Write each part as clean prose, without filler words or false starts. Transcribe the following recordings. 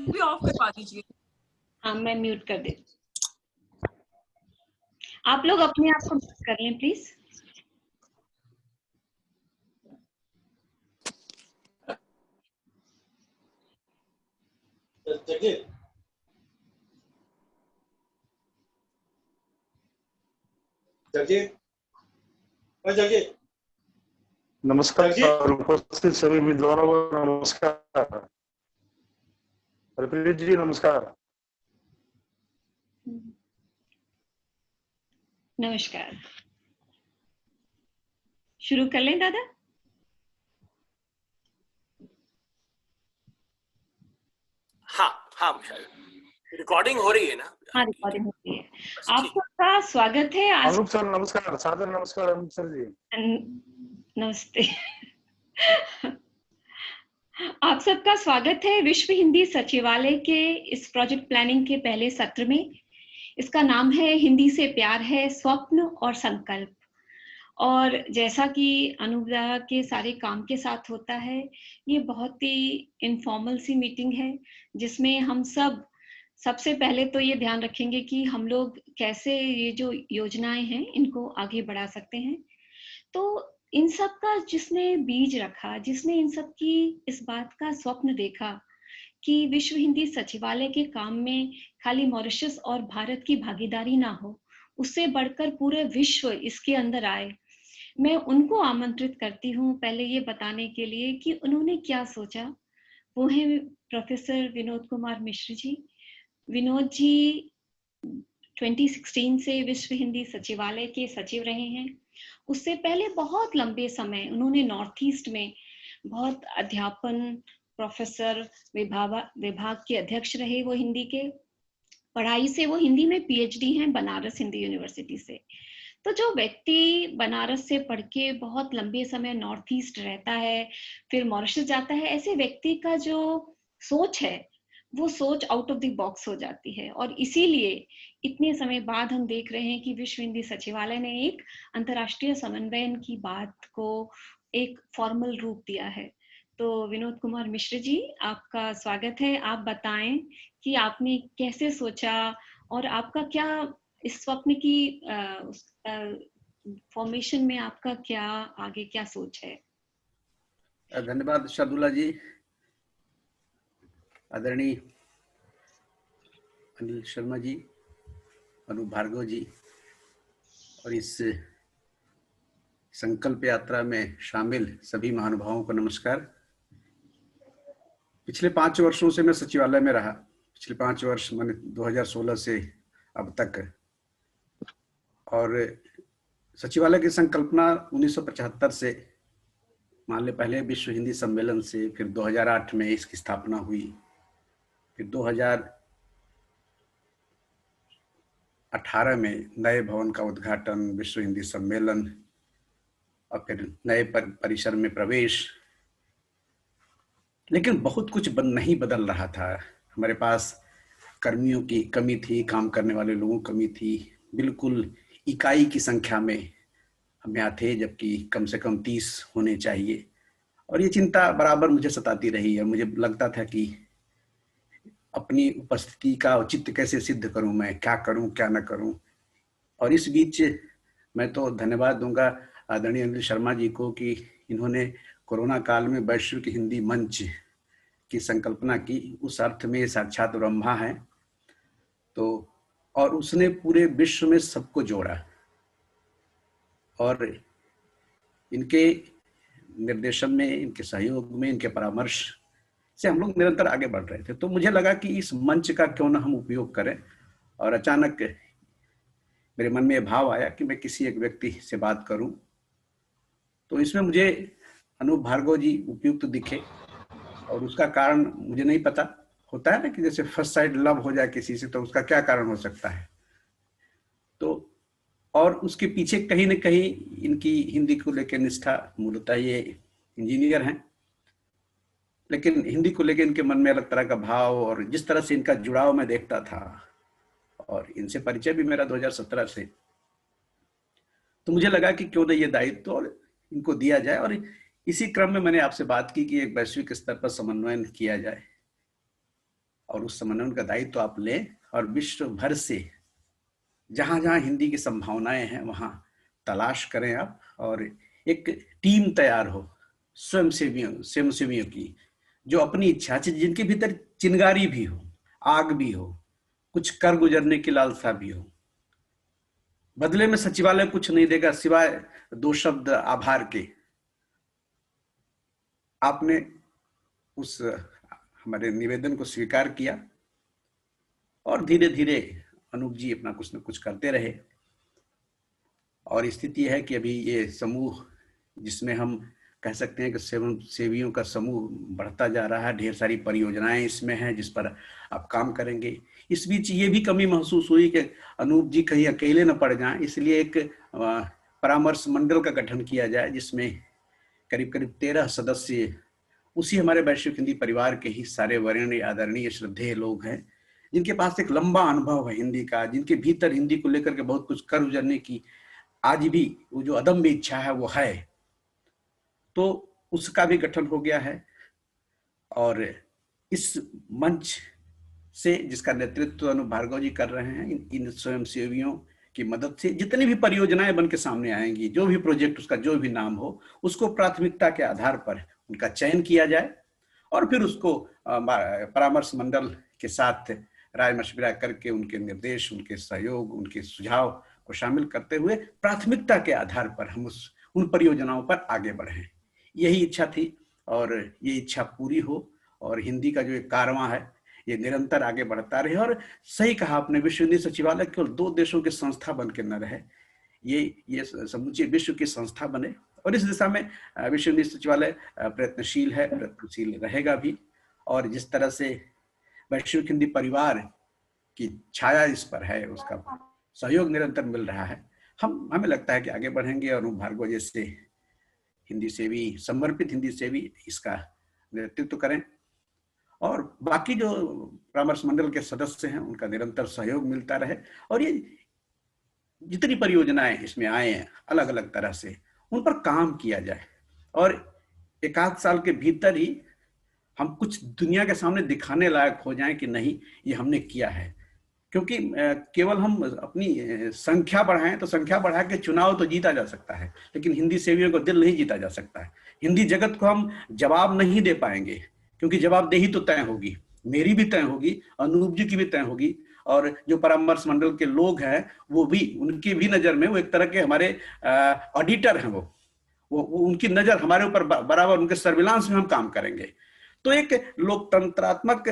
Mic भी of करवा दीजिए। हाँ, मैं म्यूट कर देती हूँ। आप लोग अपने आप को म्यूट कर लें प्लीज। नमस्कार सर, उपस्थित सभी विद्वानों को नमस्कार। हरप्रीत जी नमस्कार। नमस्कार। शुरू कर लें दादा? हाँ, रिकॉर्डिंग हो रही है ना? हाँ, रिकॉर्डिंग हो रही है। आप सबका स्वागत है आज। अनूप सर नमस्कार, सादर नमस्कार अनूप सर जी। नमस्ते। आप सबका स्वागत है विश्व हिंदी सचिवालय के इस प्रोजेक्ट प्लानिंग के पहले सत्र में। इसका नाम है हिंदी से प्यार है, स्वप्न और संकल्प। और जैसा कि अनुदा के सारे काम के साथ होता है, ये बहुत ही इनफॉर्मल सी मीटिंग है जिसमें हम सबसे पहले तो ये ध्यान रखेंगे कि हम लोग कैसे ये जो योजनाएं हैं इनको आगे बढ़ा सकते हैं। तो इन सब का जिसने बीज रखा, जिसने इन सब की इस बात का स्वप्न देखा कि विश्व हिंदी सचिवालय के काम में खाली मॉरिशस और भारत की भागीदारी ना हो, उससे बढ़कर पूरे विश्व इसके अंदर आए, मैं उनको आमंत्रित करती हूँ पहले ये बताने के लिए कि उन्होंने क्या सोचा। वो हैं प्रोफेसर विनोद कुमार मिश्र जी। विनोद जी 2016 से विश्व हिंदी सचिवालय के सचिव रहे हैं। उससे पहले बहुत लंबे समय उन्होंने नॉर्थ ईस्ट में बहुत अध्यापन, प्रोफेसर, विभाग के अध्यक्ष रहे। वो हिंदी के पढ़ाई से वो हिंदी में पीएचडी हैं बनारस हिंदी यूनिवर्सिटी से। तो जो व्यक्ति बनारस से पढ़ के बहुत लंबे समय नॉर्थ ईस्ट रहता है, फिर मॉरिशस जाता है, ऐसे व्यक्ति का जो सोच है वो सोच आउट ऑफ द बॉक्स हो जाती है। और इसीलिए इतने समय बाद हम देख रहे हैं कि विश्व हिंदी सचिवालय ने एक अंतर्राष्ट्रीय समन्वयन की बात को एक फॉर्मल रूप दिया है। तो विनोद कुमार मिश्र जी, आपका स्वागत है। आप बताएं कि आपने कैसे सोचा और आपका क्या इस स्वप्न की फॉर्मेशन में आपका क्या आगे क्या सोच है? धन्यवाद शार्दुला जी, आदरणीय अनिल शर्मा जी, अनूप भार्गव जी, और इस संकल्प यात्रा में शामिल सभी महानुभावों को नमस्कार। पिछले 5 वर्षों से मैं सचिवालय में रहा। पिछले 5 वर्ष मैंने 2016 से अब तक, और सचिवालय की संकल्पना 1975 से, मान ले पहले विश्व हिंदी सम्मेलन से, फिर 2008 में इसकी स्थापना हुई, फिर 2018 में नए भवन का उद्घाटन, विश्व हिंदी सम्मेलन, और फिर नए परिसर में प्रवेश। लेकिन बहुत कुछ नहीं बदल रहा था। हमारे पास कर्मियों की कमी थी, काम करने वाले लोगों की कमी थी। बिल्कुल इकाई की संख्या में हम यहाँ थे, जबकि कम से कम 30 होने चाहिए। और ये चिंता बराबर मुझे सताती रही है। मुझे लगता था कि अपनी उपस्थिति का औचित्य कैसे सिद्ध करूं, मैं क्या करूं क्या न करूं। और इस बीच मैं तो धन्यवाद दूंगा आदरणीय अनिल शर्मा जी को कि इन्होंने कोरोना काल में वैश्विक हिंदी मंच की संकल्पना की। उस अर्थ में साक्षात ब्रह्मा है। तो और उसने पूरे विश्व में सबको जोड़ा, और इनके निर्देशन में, इनके सहयोग में, इनके परामर्श से हम लोग निरंतर आगे बढ़ रहे थे। तो मुझे लगा कि इस मंच का क्यों ना हम उपयोग करें। और अचानक मेरे मन में भाव आया कि मैं किसी एक व्यक्ति से बात करूं। तो इसमें मुझे अनूप भार्गव जी उपयुक्त दिखे, और उसका कारण मुझे नहीं पता। होता है ना कि जैसे फर्स्ट साइड लव हो जाए किसी से, तो उसका क्या कारण हो सकता है। तो और उसके पीछे कहीं न कहीं इनकी हिंदी को लेकर निष्ठा, मूलतः ये इंजीनियर हैं, लेकिन हिंदी को लेकर इनके मन में अलग तरह का भाव, और जिस तरह से इनका जुड़ाव मैं देखता था, और इनसे परिचय भी मेरा 2017 से, तो मुझे लगा कि क्यों ना ये दायित्व और इनको दिया जाए। और इसी क्रम में मैंने आपसे बात की कि एक वैश्विक स्तर पर समन्वयन किया जाए। और उस समन्वय का दायित्व तो आप लें और विश्व भर से जहां जहां हिंदी की संभावनाएं हैं वहां तलाश करें आप, और एक टीम तैयार हो स्वयंसेवियों की, जो अपनी इच्छा से, जिनके भीतर चिंगारी भी हो, आग भी हो, कुछ कर गुजरने की लालसा भी हो। बदले में सचिवालय कुछ नहीं देगा सिवाय 2 शब्द आभार के। आपने उस हमारे निवेदन को स्वीकार किया और धीरे धीरे अनूप जी अपना कुछ न कुछ करते रहे, और स्थिति है कि अभी ये समूह, जिसमें हम कह सकते हैं कि सेवियों का समूह बढ़ता जा रहा है, ढेर सारी परियोजनाएं इसमें हैं जिस पर आप काम करेंगे। इस बीच ये भी कमी महसूस हुई कि अनूप जी कहीं अकेले न पड़ जाएं, इसलिए एक परामर्श मंडल का गठन किया जाए, जिसमें करीब करीब 13 सदस्य उसी हमारे वैश्विक हिंदी परिवार के ही सारे वरीय आदरणीय श्रद्धेय लोग हैं, जिनके पास एक लंबा अनुभव है हिंदी का, जिनके भीतर हिंदी को लेकर के बहुत कुछ कर गुजरने की आज भी वो जो अदम्य इच्छा है वो है। तो उसका भी गठन हो गया है, और इस मंच से जिसका नेतृत्व अनूप भार्गव जी कर रहे हैं, इन स्वयंसेवियों की मदद से जितनी भी परियोजनाएं बन के सामने आएंगी, जो भी प्रोजेक्ट, उसका जो भी नाम हो, उसको प्राथमिकता के आधार पर उनका चयन किया जाए, और फिर उसको परामर्श मंडल के साथ राय मशविरा करके उनके निर्देश, उनके सहयोग, उनके सुझाव को शामिल करते हुए प्राथमिकता के आधार पर हम उन परियोजनाओं पर आगे बढ़ें। यही इच्छा थी, और ये इच्छा पूरी हो, और हिंदी का जो एक कारवां है ये निरंतर आगे बढ़ता रहे। और सही कहा आपने, विश्व हिंदी सचिवालय केवल 2 देशों की संस्था बन के न रहे, ये समूचे विश्व की संस्था बने, और इस दिशा में विश्व हिंदी सचिवालय प्रयत्नशील है, प्रयत्नशील रहेगा भी। और जिस तरह से वैश्विक हिंदी परिवार की छाया इस पर है, उसका सहयोग निरंतर मिल रहा है, हमें लगता है कि आगे बढ़ेंगे, और अनूप भार्गव जैसे हिंदी सेवी, समर्पित हिंदी सेवी इसका नेतृत्व करें, और बाकी जो परामर्श मंडल के सदस्य हैं उनका निरंतर सहयोग मिलता रहे, और ये जितनी परियोजनाएं इसमें आए हैं अलग अलग तरह से, उन पर काम किया जाए, और 1-8 साल के भीतर ही हम कुछ दुनिया के सामने दिखाने लायक हो जाएं कि नहीं ये हमने किया है। क्योंकि केवल हम अपनी संख्या बढ़ाएं तो संख्या बढ़ा के चुनाव तो जीता जा सकता है, लेकिन हिंदी सेवियों को दिल नहीं जीता जा सकता है। हिंदी जगत को हम जवाब नहीं दे पाएंगे, क्योंकि जवाबदेही तो तय होगी, मेरी भी तय होगी, अनूप जी की भी तय होगी, और जो परामर्श मंडल के लोग हैं वो भी, उनकी भी नजर में वो एक तरह के हमारे ऑडिटर हैं, वो उनकी नजर हमारे ऊपर बराबर, उनके सर्विलांस में हम काम करेंगे। तो एक लोकतंत्रात्मक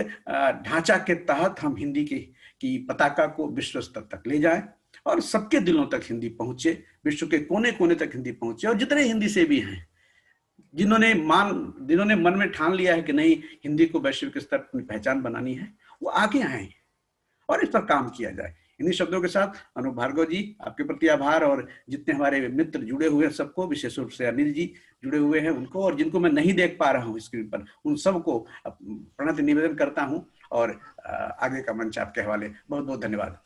ढांचा के तहत हम हिंदी की पताका को विश्व स्तर तक ले जाएं, और सबके दिलों तक हिंदी पहुंचे, विश्व के कोने कोने तक हिंदी पहुंचे, और जितने हिंदी सेवी हैं जिन्होंने मन में ठान लिया है कि नहीं हिंदी को वैश्विक स्तर पर पहचान बनानी है, वो आगे आए और इस पर काम किया जाए। इन्हीं शब्दों के साथ अनूप भार्गव जी, आपके प्रति आभार, और जितने हमारे मित्र जुड़े हुए हैं सबको, विशेष रूप से अनिल जी जुड़े हुए हैं उनको, और जिनको मैं नहीं देख पा रहा हूँ स्क्रीन पर, उन सबको प्रणत निवेदन करता हूँ, और आगे का मंच आपके हवाले। बहुत बहुत धन्यवाद।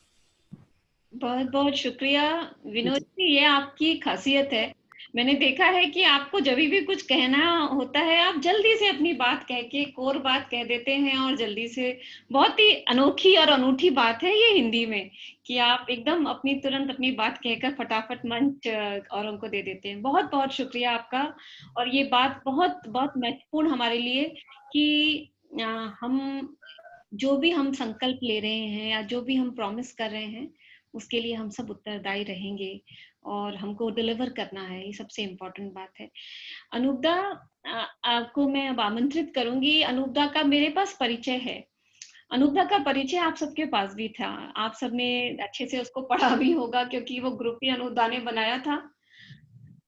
बहुत बहुत शुक्रिया विनोद जी, ये आपकी खासियत है। मैंने देखा है कि आपको जब भी कुछ कहना होता है आप जल्दी से अपनी बात कह के कोर बात कह देते हैं, और जल्दी से, बहुत ही अनोखी और अनूठी बात है ये हिंदी में कि आप एकदम तुरंत अपनी बात कहकर फटाफट मंच औरों को दे देते हैं। बहुत बहुत शुक्रिया आपका। और ये बात बहुत बहुत महत्वपूर्ण हमारे लिए कि हम जो भी हम संकल्प ले रहे हैं या जो भी हम प्रॉमिस कर रहे हैं उसके लिए हम सब उत्तरदायी रहेंगे, और हमको डिलीवर करना है, ये सबसे इम्पोर्टेंट बात है। अनूपदा, आपको मैं अब आमंत्रित करूंगी। अनूपदा का मेरे पास परिचय है, अनूपदा का परिचय आप सबके पास भी था, आप सबने अच्छे से उसको पढ़ा भी होगा क्योंकि वो ग्रुप ही अनूपदा ने बनाया था।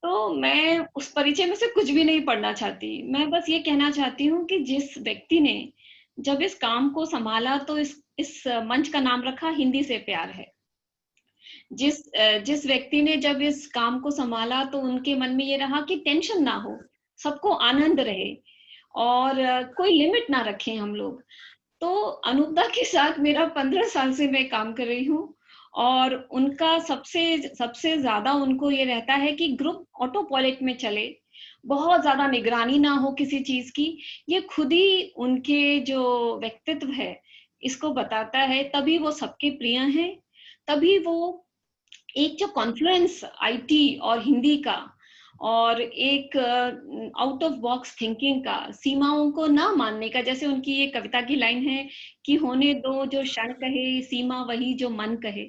तो मैं उस परिचय में से कुछ भी नहीं पढ़ना चाहती, मैं बस ये कहना चाहती हूँ कि जिस व्यक्ति ने जब इस काम को संभाला तो इस मंच का नाम रखा हिंदी से प्यार है। जिस व्यक्ति ने जब इस काम को संभाला तो उनके मन में ये रहा कि टेंशन ना हो, सबको आनंद रहे, और कोई लिमिट ना रखें हम लोग। तो अनूपदा के साथ मेरा 15 साल से मैं काम कर रही हूँ, और उनका सबसे ज्यादा उनको ये रहता है कि ग्रुप ऑटो पायलट में चले, बहुत ज्यादा निगरानी ना हो किसी चीज की। ये खुद ही उनके जो व्यक्तित्व है इसको बताता है, तभी वो सबके प्रिय हैं, तभी वो एक जो कॉन्फ्लुएंस आईटी और हिंदी का और एक आउट ऑफ बॉक्स थिंकिंग का, सीमाओं को ना मानने का, जैसे उनकी ये कविता की लाइन है कि होने दो जो क्षण कहे, सीमा वही जो मन कहे।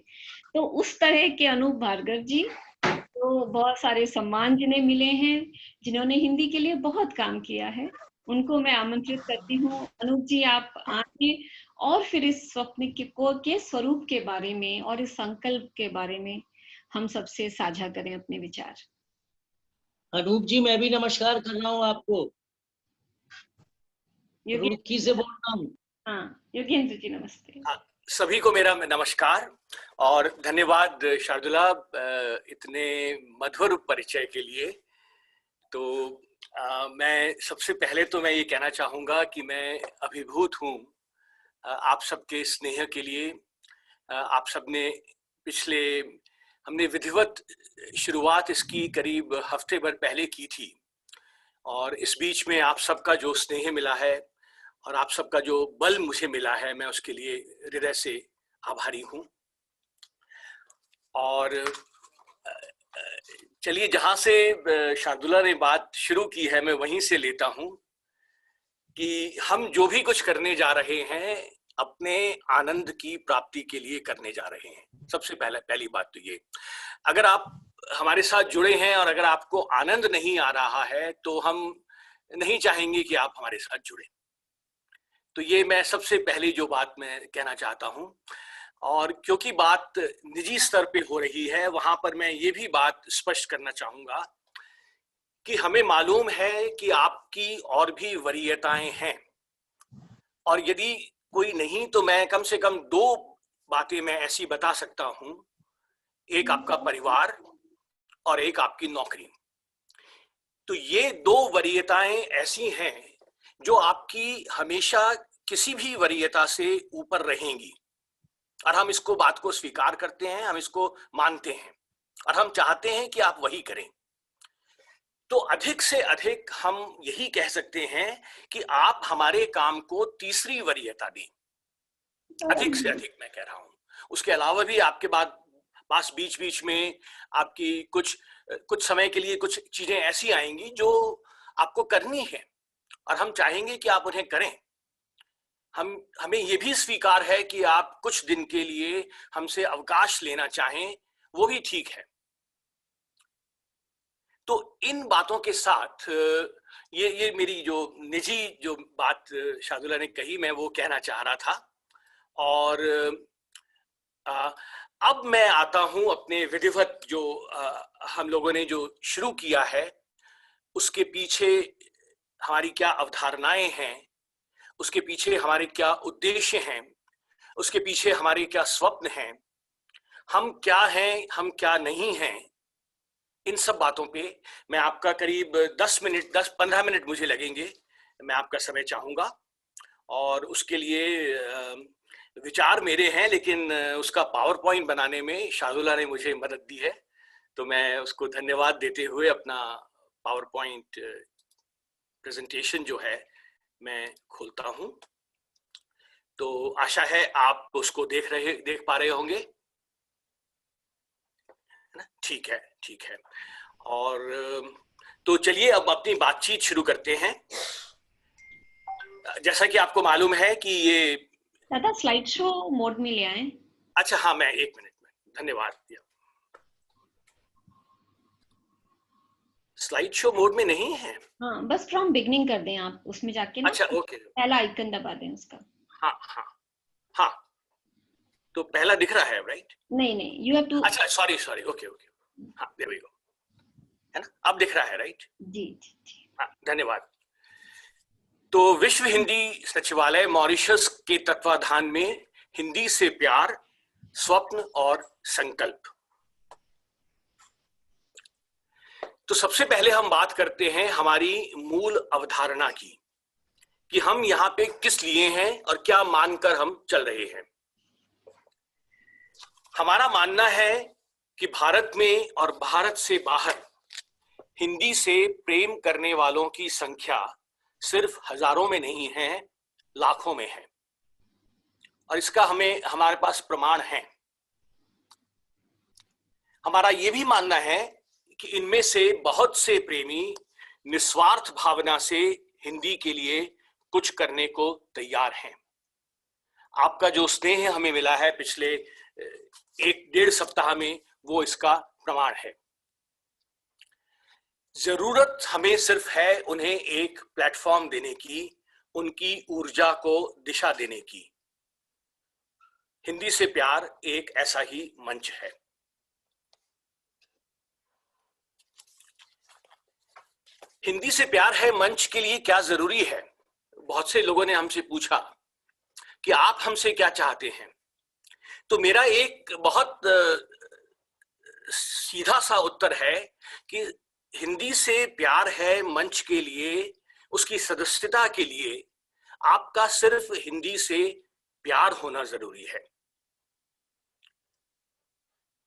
तो उस तरह के अनूप भार्गव जी, तो बहुत सारे सम्मान जिन्हें मिले हैं, जिन्होंने हिंदी के लिए बहुत काम किया है, उनको मैं आमंत्रित करती हूँ। अनूप जी, आप आए और फिर इस स्वप्न के स्वरूप के बारे में और इस संकल्प के बारे में हम सबसे साझा करें अपने विचार। अनूप जी, मैं भी नमस्कार कर रहा हूँ आपको। रुड़की से बोल रहा हूँ। हाँ, योगेंद्र जी नमस्ते। सभी को मेरा नमस्कार और धन्यवाद शार्दुला इतने मधुर परिचय के लिए। तो मैं सबसे पहले तो मैं ये कहना चाहूँगा कि मैं अभिभूत हूँ आप सबके स्नेह के लिए। आप सबने हमने विधिवत शुरुआत इसकी करीब हफ्ते भर पहले की थी और इस बीच में आप सबका जो स्नेह मिला है और आप सबका जो बल मुझे मिला है, मैं उसके लिए हृदय से आभारी हूँ। और चलिए, जहाँ से शार्दुला ने बात शुरू की है मैं वहीं से लेता हूँ कि हम जो भी कुछ करने जा रहे हैं अपने आनंद की प्राप्ति के लिए करने जा रहे हैं। सबसे पहली बात तो ये, अगर आप हमारे साथ जुड़े हैं और अगर आपको आनंद नहीं आ रहा है तो हम नहीं चाहेंगे कि आप हमारे साथ जुड़े। तो ये मैं सबसे पहली जो बात मैं कहना चाहता हूँ। और क्योंकि बात निजी स्तर पे हो रही है, वहां पर मैं ये भी बात स्पष्ट करना चाहूंगा कि हमें मालूम है कि आपकी और भी वरीयताएं हैं, और यदि कोई नहीं तो मैं कम से कम दो बातें मैं ऐसी बता सकता हूं। एक आपका परिवार और एक आपकी नौकरी। तो ये दो वरीयताएं ऐसी हैं जो आपकी हमेशा किसी भी वरीयता से ऊपर रहेंगी, और हम इसको बात को स्वीकार करते हैं, हम इसको मानते हैं और हम चाहते हैं कि आप वही करें। तो अधिक से अधिक हम यही कह सकते हैं कि आप हमारे काम को तीसरी वरीयता दें। अधिक से अधिक मैं कह रहा हूं। उसके अलावा भी आपके पास बीच बीच में आपकी कुछ समय के लिए कुछ चीजें ऐसी आएंगी जो आपको करनी है और हम चाहेंगे कि आप उन्हें करें। हमें यह भी स्वीकार है कि आप कुछ दिन के लिए हमसे अवकाश लेना चाहें, वो भी ठीक है। तो इन बातों के साथ ये मेरी जो निजी जो बात शार्दुला ने कही, मैं वो कहना चाह रहा था। और अब मैं आता हूं अपने विधिवत जो हम लोगों ने जो शुरू किया है उसके पीछे हमारी क्या अवधारणाएं हैं, उसके पीछे हमारे क्या उद्देश्य हैं, उसके पीछे हमारे क्या स्वप्न हैं, हम क्या हैं, हम क्या नहीं हैं। इन सब बातों पे मैं आपका करीब 10-15 मिनट मुझे लगेंगे, मैं आपका समय चाहूंगा। और उसके लिए विचार मेरे हैं, लेकिन उसका पावर पॉइंट बनाने में शार्दुला ने मुझे मदद दी है, तो मैं उसको धन्यवाद देते हुए अपना पावर पॉइंट प्रेजेंटेशन जो है मैं खोलता हूं। तो आशा है आप उसको देख पा रहे होंगे, है ना? ठीक है। और तो चलिए अब अपनी बातचीत शुरू करते हैं। जैसा कि आपको मालूम है कि ये दादा स्लाइड शो मोड में ले आए। अच्छा, हाँ, मैं 1 मिनट में, धन्यवाद। स्लाइड शो मोड में नहीं है। हाँ, बस फ्रॉम बिगनिंग कर दें आप, उसमें जाके ना। अच्छा, ओके। पहला आइकन दबा दें उसका। हाँ, तो पहला दिख रहा है, राइट? नहीं, यू हैव टू। अच्छा, सॉरी, ओके। हाँ, देयर वी गो, है ना? अब दिख रहा है, राइट? जी। हाँ, धन्यवाद। तो विश्व हिंदी सचिवालय मॉरिशस के तत्वाधान में हिंदी से प्यार, स्वप्न और संकल्प। तो सबसे पहले हम बात करते हैं हमारी मूल अवधारणा की, कि हम यहाँ पे किस लिए हैं और क्या मानकर हम चल रहे हैं। हमारा मानना है कि भारत में और भारत से बाहर हिंदी से प्रेम करने वालों की संख्या सिर्फ हजारों में नहीं है, लाखों में है। और इसका हमारे पास प्रमाण है। हमारा ये भी मानना है कि इनमें से बहुत से प्रेमी निस्वार्थ भावना से हिंदी के लिए कुछ करने को तैयार हैं। आपका जो स्नेह हमें मिला है पिछले 1-1.5 सप्ताह में, वो इसका प्रमाण है। जरूरत हमें सिर्फ है उन्हें एक प्लेटफॉर्म देने की, उनकी ऊर्जा को दिशा देने की। हिंदी से प्यार एक ऐसा ही मंच है। हिंदी से प्यार है मंच के लिए क्या जरूरी है? बहुत से लोगों ने हमसे पूछा कि आप हमसे क्या चाहते हैं। तो मेरा एक बहुत सीधा सा उत्तर है कि हिंदी से प्यार है मंच के लिए, उसकी सदस्यता के लिए आपका सिर्फ हिंदी से प्यार होना जरूरी है।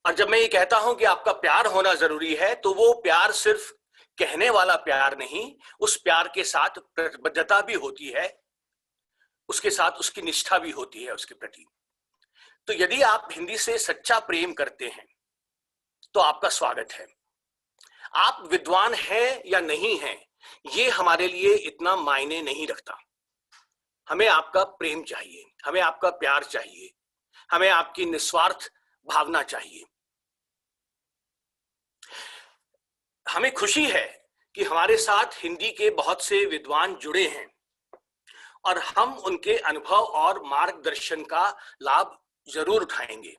और जब मैं ये कहता हूं कि आपका प्यार होना जरूरी है, तो वो प्यार सिर्फ कहने वाला प्यार नहीं, उस प्यार के साथ प्रतिबद्धता भी होती है, उसके साथ उसकी निष्ठा भी होती है उसके प्रति। तो यदि आप हिंदी से सच्चा प्रेम करते हैं तो आपका स्वागत है। आप विद्वान हैं या नहीं हैं, ये हमारे लिए इतना मायने नहीं रखता। हमें आपका प्रेम चाहिए, हमें आपका प्यार चाहिए, हमें आपकी निस्वार्थ भावना चाहिए। हमें खुशी है कि हमारे साथ हिंदी के बहुत से विद्वान जुड़े हैं और हम उनके अनुभव और मार्गदर्शन का लाभ जरूर उठाएंगे।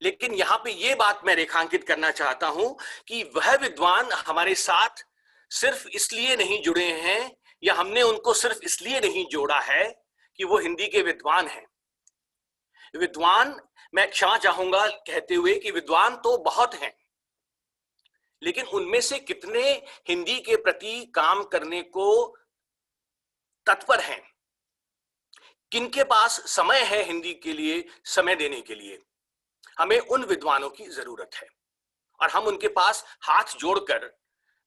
लेकिन यहां पे ये बात मैं रेखांकित करना चाहता हूं कि वह विद्वान हमारे साथ सिर्फ इसलिए नहीं जुड़े हैं, या हमने उनको सिर्फ इसलिए नहीं जोड़ा है कि वो हिंदी के विद्वान हैं। विद्वान, मैं क्षमा चाहूंगा कहते हुए कि विद्वान तो बहुत हैं, लेकिन उनमें से कितने हिंदी के प्रति काम करने को तत्पर हैं? किनके पास समय है हिंदी के लिए समय देने के लिए? हमें उन विद्वानों की जरूरत है और हम उनके पास हाथ जोड़कर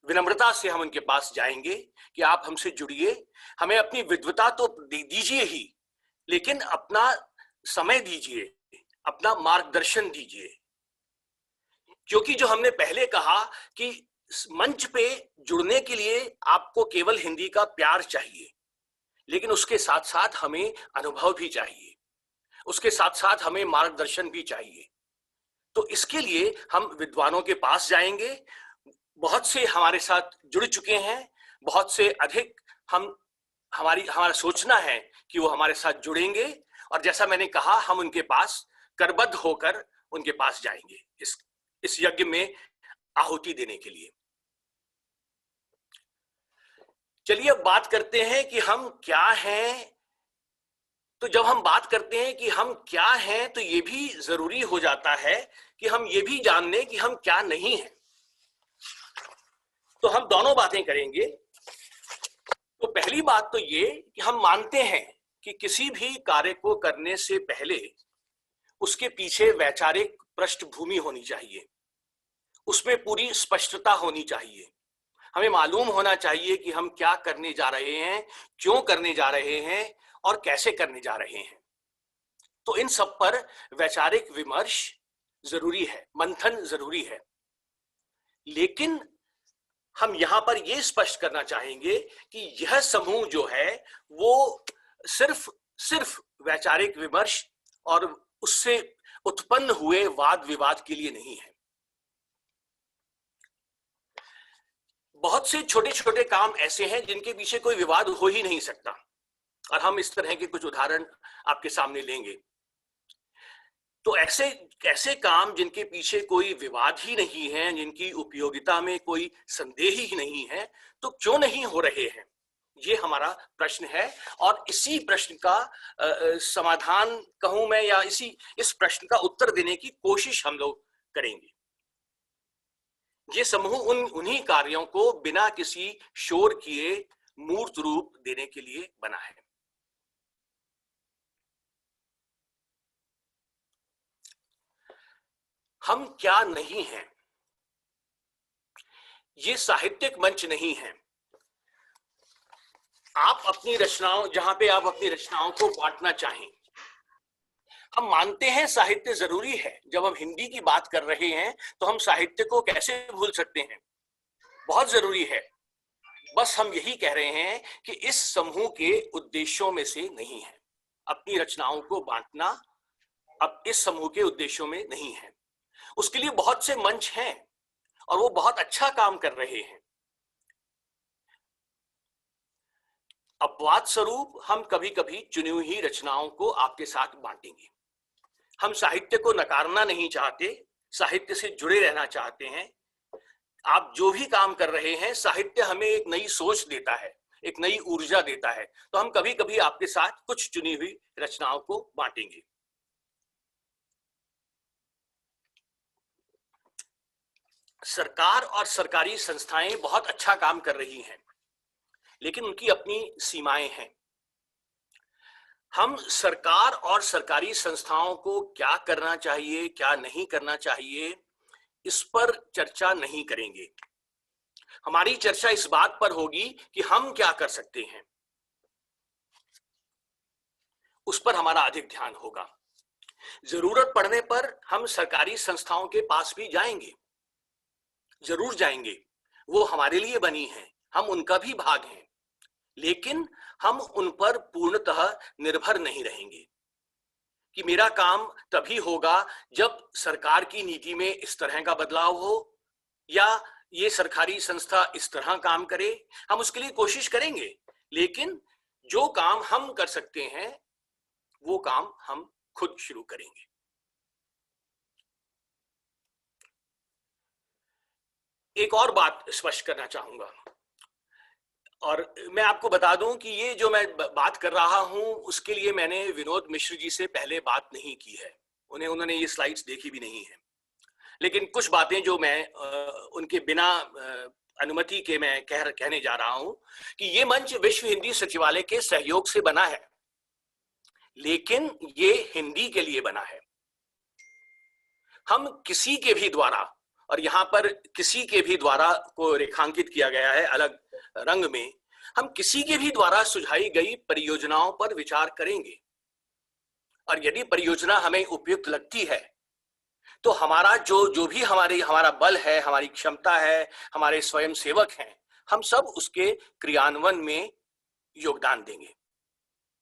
विनम्रता से हम उनके पास जाएंगे कि आप हमसे जुड़िए, हमें अपनी विद्वता तो दीजिए ही, लेकिन अपना समय दीजिए, अपना मार्गदर्शन दीजिए। क्योंकि जो हमने पहले कहा कि मंच पे जुड़ने के लिए आपको केवल हिंदी का प्यार चाहिए, लेकिन उसके साथ साथ हमें अनुभव भी चाहिए, उसके साथ साथ हमें मार्गदर्शन भी चाहिए। तो इसके लिए हम विद्वानों के पास जाएंगे। बहुत से हमारे साथ जुड़ चुके हैं, बहुत से अधिक हमारा सोचना है कि वो हमारे साथ जुड़ेंगे, और जैसा मैंने कहा, हम उनके पास करबद्ध होकर उनके पास जाएंगे इस यज्ञ में आहुति देने के लिए। चलिए अब बात करते हैं कि हम क्या हैं। तो जब हम बात करते हैं कि हम क्या हैं, तो ये भी जरूरी हो जाता है कि हम ये भी जान लें कि हम क्या नहीं हैं। तो हम दोनों बातें करेंगे। तो पहली बात तो ये कि हम मानते हैं कि किसी भी कार्य को करने से पहले उसके पीछे वैचारिक पृष्ठभूमि होनी चाहिए, उसमें पूरी स्पष्टता होनी चाहिए। हमें मालूम होना चाहिए कि हम क्या करने जा रहे हैं, क्यों करने जा रहे हैं और कैसे करने जा रहे हैं। तो इन सब पर वैचारिक विमर्श जरूरी है, मंथन जरूरी है। लेकिन हम यहां पर यह स्पष्ट करना चाहेंगे कि यह समूह जो है वो सिर्फ वैचारिक विमर्श और उससे उत्पन्न हुए वाद विवाद के लिए नहीं है। बहुत से छोटे छोटे काम ऐसे हैं जिनके पीछे कोई विवाद हो ही नहीं सकता, और हम इस तरह के कुछ उदाहरण आपके सामने लेंगे। तो ऐसे काम जिनके पीछे कोई विवाद ही नहीं है, जिनकी उपयोगिता में कोई संदेह ही नहीं है, तो क्यों नहीं हो रहे हैं, ये हमारा प्रश्न है। और इसी प्रश्न का समाधान कहूं मैं, या इस प्रश्न का उत्तर देने की कोशिश हम लोग करेंगे। ये समूह उन्हीं कार्यों को बिना किसी शोर किए मूर्त रूप देने के लिए बना है। हम क्या नहीं हैं? ये साहित्यिक मंच नहीं है। आप अपनी रचनाओं, जहां पे आप अपनी रचनाओं को बांटना चाहें, हम मानते हैं साहित्य जरूरी है। जब हम हिंदी की बात कर रहे हैं तो हम साहित्य को कैसे भूल सकते हैं, बहुत जरूरी है। बस हम यही कह रहे हैं कि इस समूह के उद्देश्यों में से नहीं है। अपनी रचनाओं को बांटना अब इस समूह के उद्देश्यों में नहीं है। उसके लिए बहुत से मंच हैं और वो बहुत अच्छा काम कर रहे हैं। अपवाद स्वरूप हम कभी कभी चुनी हुई रचनाओं को आपके साथ बांटेंगे। हम साहित्य को नकारना नहीं चाहते, साहित्य से जुड़े रहना चाहते हैं। आप जो भी काम कर रहे हैं, साहित्य हमें एक नई सोच देता है, एक नई ऊर्जा देता है। तो हम कभी कभी आपके साथ कुछ चुनी हुई रचनाओं को बांटेंगे। सरकार और सरकारी संस्थाएं बहुत अच्छा काम कर रही हैं, लेकिन उनकी अपनी सीमाएं हैं। हम सरकार और सरकारी संस्थाओं को क्या करना चाहिए, क्या नहीं करना चाहिए, इस पर चर्चा नहीं करेंगे। हमारी चर्चा इस बात पर होगी कि हम क्या कर सकते हैं, उस पर हमारा अधिक ध्यान होगा। जरूरत पड़ने पर हम सरकारी संस्थाओं के पास भी जाएंगे, जरूर जाएंगे। वो हमारे लिए बनी हैं, हम उनका भी भाग हैं, लेकिन हम उन पर पूर्णतः निर्भर नहीं रहेंगे कि मेरा काम तभी होगा जब सरकार की नीति में इस तरह का बदलाव हो या ये सरकारी संस्था इस तरह काम करे। हम उसके लिए कोशिश करेंगे, लेकिन जो काम हम कर सकते हैं वो काम हम खुद शुरू करेंगे। एक और बात स्पष्ट करना चाहूंगा, और मैं आपको बता दूं कि ये जो मैं बात कर रहा हूं उसके लिए मैंने विनोद मिश्र जी से पहले बात नहीं की है। उन्होंने ये स्लाइड्स देखी भी नहीं है, लेकिन कुछ बातें जो मैं उनके बिना अनुमति के मैं कहने जा रहा हूं कि ये मंच विश्व हिंदी सचिवालय के सहयोग से बना है, लेकिन ये हिंदी के लिए बना है। हम किसी के भी द्वारा, और यहां पर किसी के भी द्वारा को रेखांकित किया गया है अलग रंग में, हम किसी के भी द्वारा सुझाई गई परियोजनाओं पर विचार करेंगे। और यदि परियोजना हमें उपयुक्त लगती है तो हमारा जो भी हमारा बल है, हमारी क्षमता है, हमारे स्वयंसेवक हैं, हम सब उसके क्रियान्वयन में योगदान देंगे।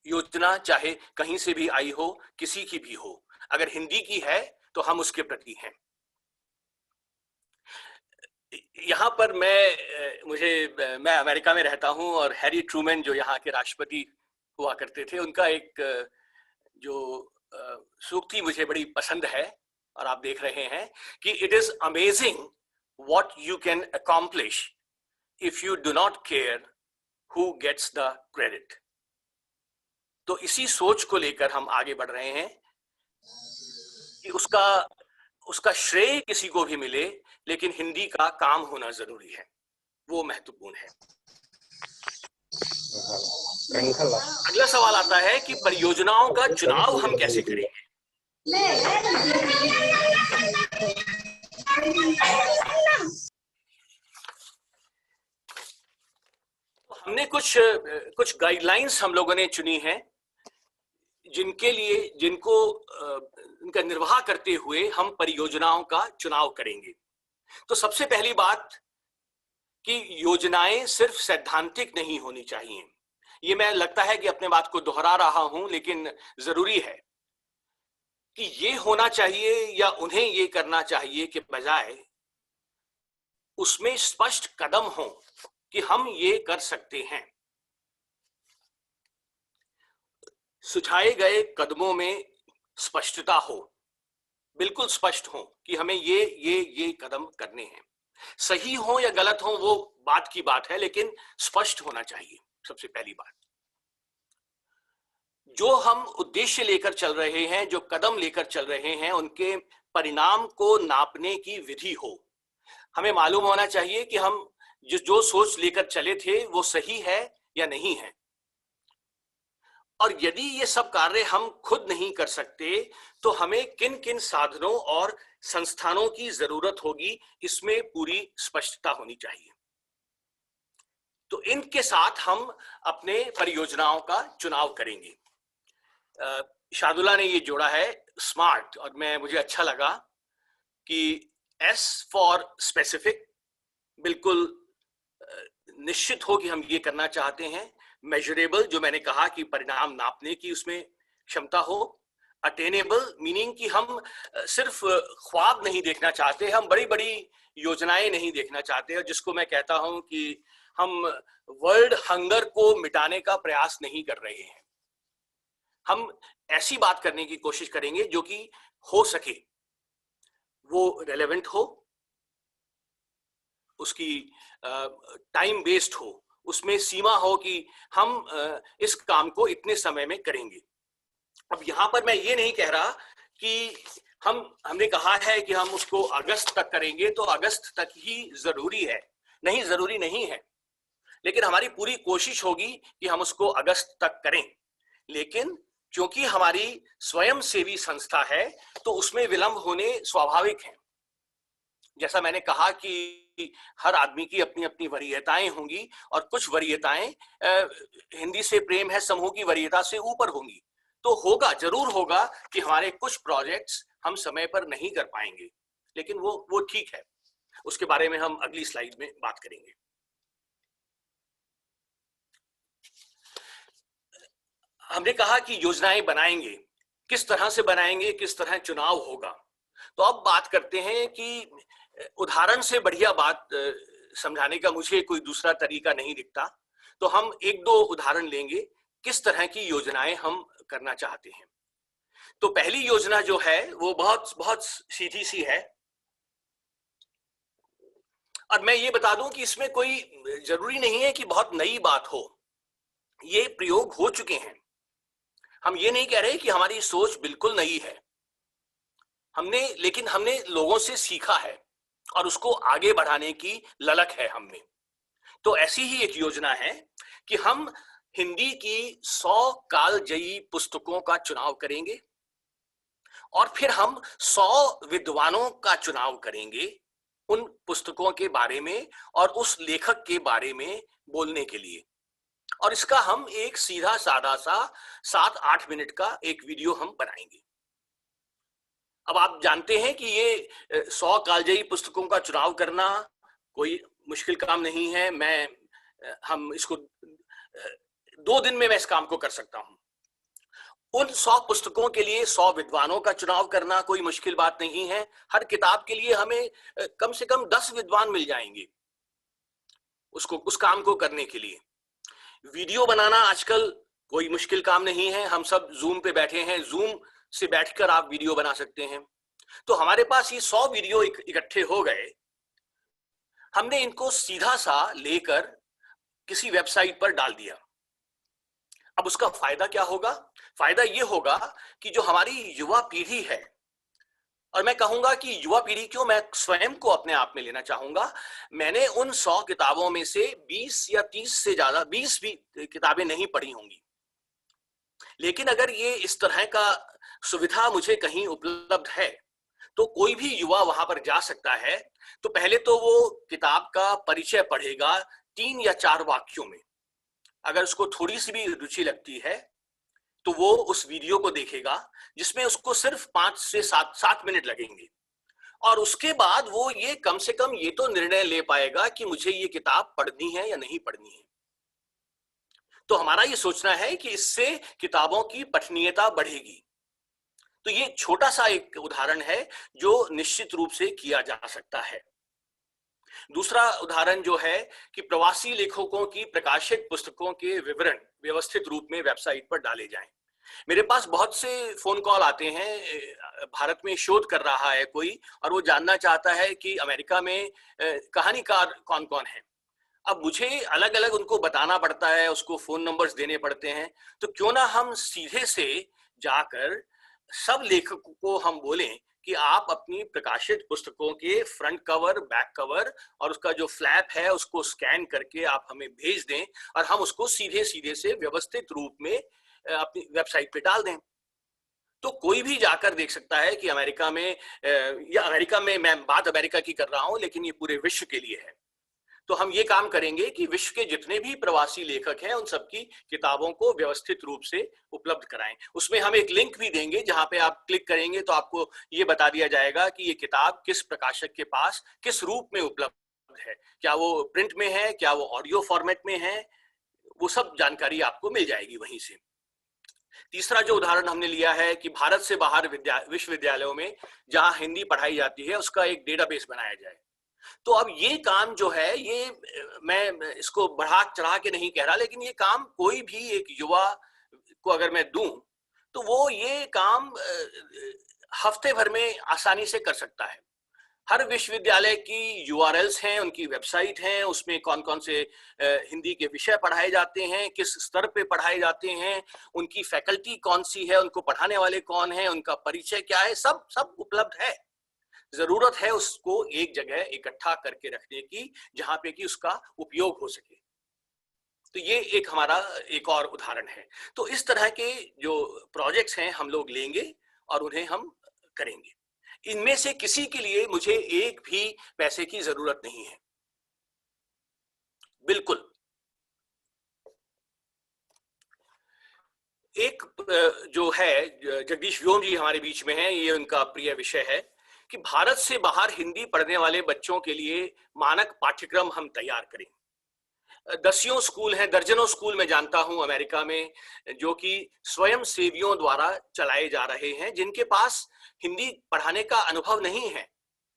योजना चाहे कहीं से भी आई हो, किसी की भी हो, अगर हिंदी की है तो हम उसके प्रति हैं। यहाँ पर मैं अमेरिका में रहता हूँ और हैरी ट्रूमैन जो यहाँ के राष्ट्रपति हुआ करते थे, उनका एक जो सूक्ति मुझे बड़ी पसंद है और आप देख रहे हैं कि it is amazing what you can accomplish if you do not care who gets the credit. तो इसी सोच को लेकर हम आगे बढ़ रहे हैं कि उसका श्रेय किसी को भी मिले, लेकिन हिंदी का काम होना जरूरी है, वो महत्वपूर्ण है। अगला सवाल आता है कि परियोजनाओं का चुनाव हम कैसे करेंगे। हमने कुछ गाइडलाइंस हम लोगों ने चुनी हैं जिनको इनका निर्वाह करते हुए हम परियोजनाओं का चुनाव करेंगे। तो सबसे पहली बात कि योजनाएं सिर्फ सैद्धांतिक नहीं होनी चाहिए। ये मैं लगता है कि अपने बात को दोहरा रहा हूं, लेकिन जरूरी है कि ये होना चाहिए या उन्हें ये करना चाहिए के बजाय उसमें स्पष्ट कदम हो कि हम ये कर सकते हैं। सुझाए गए कदमों में स्पष्टता हो, बिल्कुल स्पष्ट हो कि हमें ये कदम करने हैं। सही हो या गलत हो वो बात की बात है, लेकिन स्पष्ट होना चाहिए। सबसे पहली बात, जो हम उद्देश्य लेकर चल रहे हैं, जो कदम लेकर चल रहे हैं, उनके परिणाम को नापने की विधि हो। हमें मालूम होना चाहिए कि हम जो सोच लेकर चले थे वो सही है या नहीं है। और यदि ये सब कार्य हम खुद नहीं कर सकते तो हमें किन किन साधनों और संस्थानों की जरूरत होगी, इसमें पूरी स्पष्टता होनी चाहिए। तो इनके साथ हम अपने परियोजनाओं का चुनाव करेंगे। शार्दुला ने ये जोड़ा है स्मार्ट, और मुझे अच्छा लगा कि S फॉर स्पेसिफिक, बिल्कुल निश्चित हो कि हम ये करना चाहते हैं। मेजरेबल, जो मैंने कहा कि परिणाम नापने की उसमें क्षमता हो। अटेनेबल, मीनिंग कि हम सिर्फ ख्वाब नहीं देखना चाहते, हम बड़ी बड़ी योजनाएं नहीं देखना चाहते, और जिसको मैं कहता हूं कि हम वर्ल्ड हंगर को मिटाने का प्रयास नहीं कर रहे हैं। हम ऐसी बात करने की कोशिश करेंगे जो कि हो सके, वो रेलेवेंट हो, उसकी टाइम बेस्ड हो, उसमें सीमा हो कि हम इस काम को इतने समय में करेंगे। अब यहां पर मैं ये नहीं कह रहा कि हमने कहा है कि हम उसको अगस्त तक करेंगे, तो अगस्त तक ही जरूरी है, नहीं, जरूरी नहीं है, लेकिन हमारी पूरी कोशिश होगी कि हम उसको अगस्त तक करें। लेकिन क्योंकि हमारी स्वयं सेवी संस्था है, तो उसमें विलंब होने स्वाभाविक है। जैसा मैंने कहा कि हर आदमी की अपनी अपनी वरीयताएं होंगी, और कुछ वरीयताएं हिंदी से प्रेम है समूह की वरीयता से ऊपर होंगी, तो होगा, जरूर होगा कि हमारे कुछ प्रोजेक्ट्स हम समय पर नहीं कर पाएंगे, लेकिन वो ठीक है, उसके बारे में हम अगली स्लाइड में बात करेंगे। हमने कहा कि योजनाएं बनाएंगे, किस तरह से बनाएंगे, किस तरह चुनाव होगा। तो अब बात करते हैं कि उदाहरण से बढ़िया बात समझाने का मुझे कोई दूसरा तरीका नहीं दिखता, तो हम एक दो उदाहरण लेंगे किस तरह की योजनाएं हम करना चाहते हैं। तो पहली योजना जो है वो बहुत बहुत सीधी सी है, और मैं ये बता दूं कि इसमें कोई जरूरी नहीं है कि बहुत नई बात हो, ये प्रयोग हो चुके हैं। हम ये नहीं कह रहे कि हमारी सोच बिल्कुल नई है, लेकिन हमने लोगों से सीखा है और उसको आगे बढ़ाने की ललक है हमें। तो ऐसी ही एक योजना है कि हम हिंदी की 100 कालजयी पुस्तकों का चुनाव करेंगे, और फिर हम 100 विद्वानों का चुनाव करेंगे उन पुस्तकों के बारे में और उस लेखक के बारे में बोलने के लिए। और इसका हम एक सीधा साधा सा 7-8 मिनट का एक वीडियो हम बनाएंगे। अब आप जानते हैं कि ये 100 कालजयी पुस्तकों का चुनाव करना कोई मुश्किल काम नहीं है। हम इसको 2 दिन में मैं इस काम को कर सकता हूं। उन 100 पुस्तकों के लिए 100 विद्वानों का चुनाव करना कोई मुश्किल बात नहीं है। हर किताब के लिए हमें कम से कम 10 विद्वान मिल जाएंगे उस काम को करने के लिए। वीडियो बनाना आजकल कोई मुश्किल काम नहीं है, हम सब जूम पे बैठे हैं, जूम से बैठकर आप वीडियो बना सकते हैं। तो हमारे पास ये 100 वीडियो इकट्ठे हो गए, हमने इनको सीधा सा लेकर किसी वेबसाइट पर डाल दिया। अब उसका फायदा क्या होगा? फायदा ये होगा कि जो हमारी युवा पीढ़ी है, और मैं कहूंगा कि युवा पीढ़ी क्यों, मैं स्वयं को अपने आप में लेना चाहूंगा, मैंने उन 100 किताबों में से 20 या 30 से ज्यादा 20 भी किताबें नहीं पढ़ी होंगी। लेकिन अगर ये इस तरह का सुविधा मुझे कहीं उपलब्ध है, तो कोई भी युवा वहां पर जा सकता है। तो पहले तो वो किताब का परिचय पढ़ेगा 3 या 4 वाक्यों में। अगर उसको थोड़ी सी भी रुचि लगती है तो वो उस वीडियो को देखेगा, जिसमें उसको सिर्फ 5 से 7 मिनट लगेंगे, और उसके बाद वो ये कम से कम ये तो निर्णय ले पाएगा कि मुझे ये किताब पढ़नी है या नहीं पढ़नी है। तो हमारा ये सोचना है कि इससे किताबों की पठनीयता बढ़ेगी। तो ये छोटा सा एक उदाहरण है जो निश्चित रूप से किया जा सकता है। दूसरा उदाहरण जो है कि प्रवासी लेखकों की प्रकाशित पुस्तकों के विवरण व्यवस्थित रूप में वेबसाइट पर डाले जाएं। मेरे पास बहुत से फोन कॉल आते हैं, भारत में शोध कर रहा है कोई, और वो जानना चाहता है कि अमेरिका में कहानीकार कौन कौन है। अब मुझे अलग अलग उनको बताना पड़ता है, उसको फोन नंबर्स देने पड़ते हैं। तो क्यों ना हम सीधे से जाकर सब लेखकों को हम बोलें कि आप अपनी प्रकाशित पुस्तकों के फ्रंट कवर, बैक कवर और उसका जो फ्लैप है उसको स्कैन करके आप हमें भेज दें, और हम उसको सीधे सीधे से व्यवस्थित रूप में अपनी वेबसाइट पे डाल दें। तो कोई भी जाकर देख सकता है कि अमेरिका में, या अमेरिका में, मैं बात अमेरिका की कर रहा हूं, लेकिन ये पूरे विश्व के लिए है। तो हम ये काम करेंगे कि विश्व के जितने भी प्रवासी लेखक हैं उन सबकी किताबों को व्यवस्थित रूप से उपलब्ध कराएं। उसमें हम एक लिंक भी देंगे जहां पे आप क्लिक करेंगे तो आपको ये बता दिया जाएगा कि ये किताब किस प्रकाशक के पास किस रूप में उपलब्ध है, क्या वो प्रिंट में है, क्या वो ऑडियो फॉर्मेट में है, वो सब जानकारी आपको मिल जाएगी वहीं से। तीसरा जो उदाहरण हमने लिया है कि भारत से बाहर विश्वविद्यालयों में जहां हिंदी पढ़ाई जाती है उसका एक डेटाबेस बनाया जाए। तो अब ये काम जो है, ये मैं इसको बढ़ा चढ़ा के नहीं कह रहा, लेकिन ये काम कोई भी एक युवा को अगर मैं दूं तो वो ये काम हफ्ते भर में आसानी से कर सकता है। हर विश्वविद्यालय की URLs हैं, उनकी वेबसाइट हैं, उसमें कौन कौन से हिंदी के विषय पढ़ाए जाते हैं, किस स्तर पे पढ़ाए जाते हैं, उनकी फैकल्टी कौन सी है, उनको पढ़ाने वाले कौन हैं, उनका परिचय क्या है, सब उपलब्ध है। जरूरत है उसको एक जगह इकट्ठा करके रखने की जहां पे कि उसका उपयोग हो सके। तो ये एक हमारा एक और उदाहरण है। तो इस तरह के जो प्रोजेक्ट्स हैं हम लोग लेंगे और उन्हें हम करेंगे। इनमें से किसी के लिए मुझे एक भी पैसे की जरूरत नहीं है, बिल्कुल। एक जो है जगदीश व्योम जी हमारे बीच में हैं, ये उनका प्रिय विषय है कि भारत से बाहर हिंदी पढ़ने वाले बच्चों के लिए मानक पाठ्यक्रम हम तैयार करें। दसियों स्कूल हैं, दर्जनों स्कूल मैं जानता हूं अमेरिका में जो कि स्वयं सेवियों द्वारा चलाए जा रहे हैं, जिनके पास हिंदी पढ़ाने का अनुभव नहीं है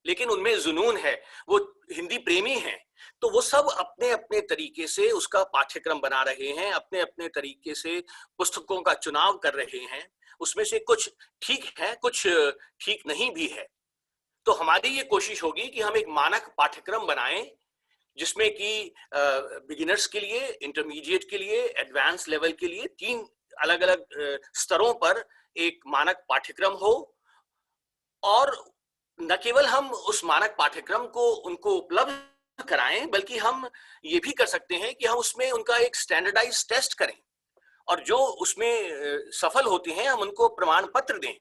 लेकिन उनमें जुनून है, वो हिंदी प्रेमी हैं। तो वो सब अपने अपने तरीके से उसका पाठ्यक्रम बना रहे हैं, अपने अपने तरीके से पुस्तकों का चुनाव कर रहे हैं। उसमें से कुछ ठीक है, कुछ ठीक नहीं भी है। तो हमारी ये कोशिश होगी कि हम एक मानक पाठ्यक्रम बनाएं जिसमें कि बिगिनर्स के लिए, इंटरमीडिएट के लिए, एडवांस लेवल के लिए 3 अलग अलग स्तरों पर एक मानक पाठ्यक्रम हो। और न केवल हम उस मानक पाठ्यक्रम को उनको उपलब्ध कराएं, बल्कि हम ये भी कर सकते हैं कि हम उसमें उनका एक स्टैंडर्डाइज टेस्ट करें और जो उसमें सफल होते हैं हम उनको प्रमाण पत्र दें।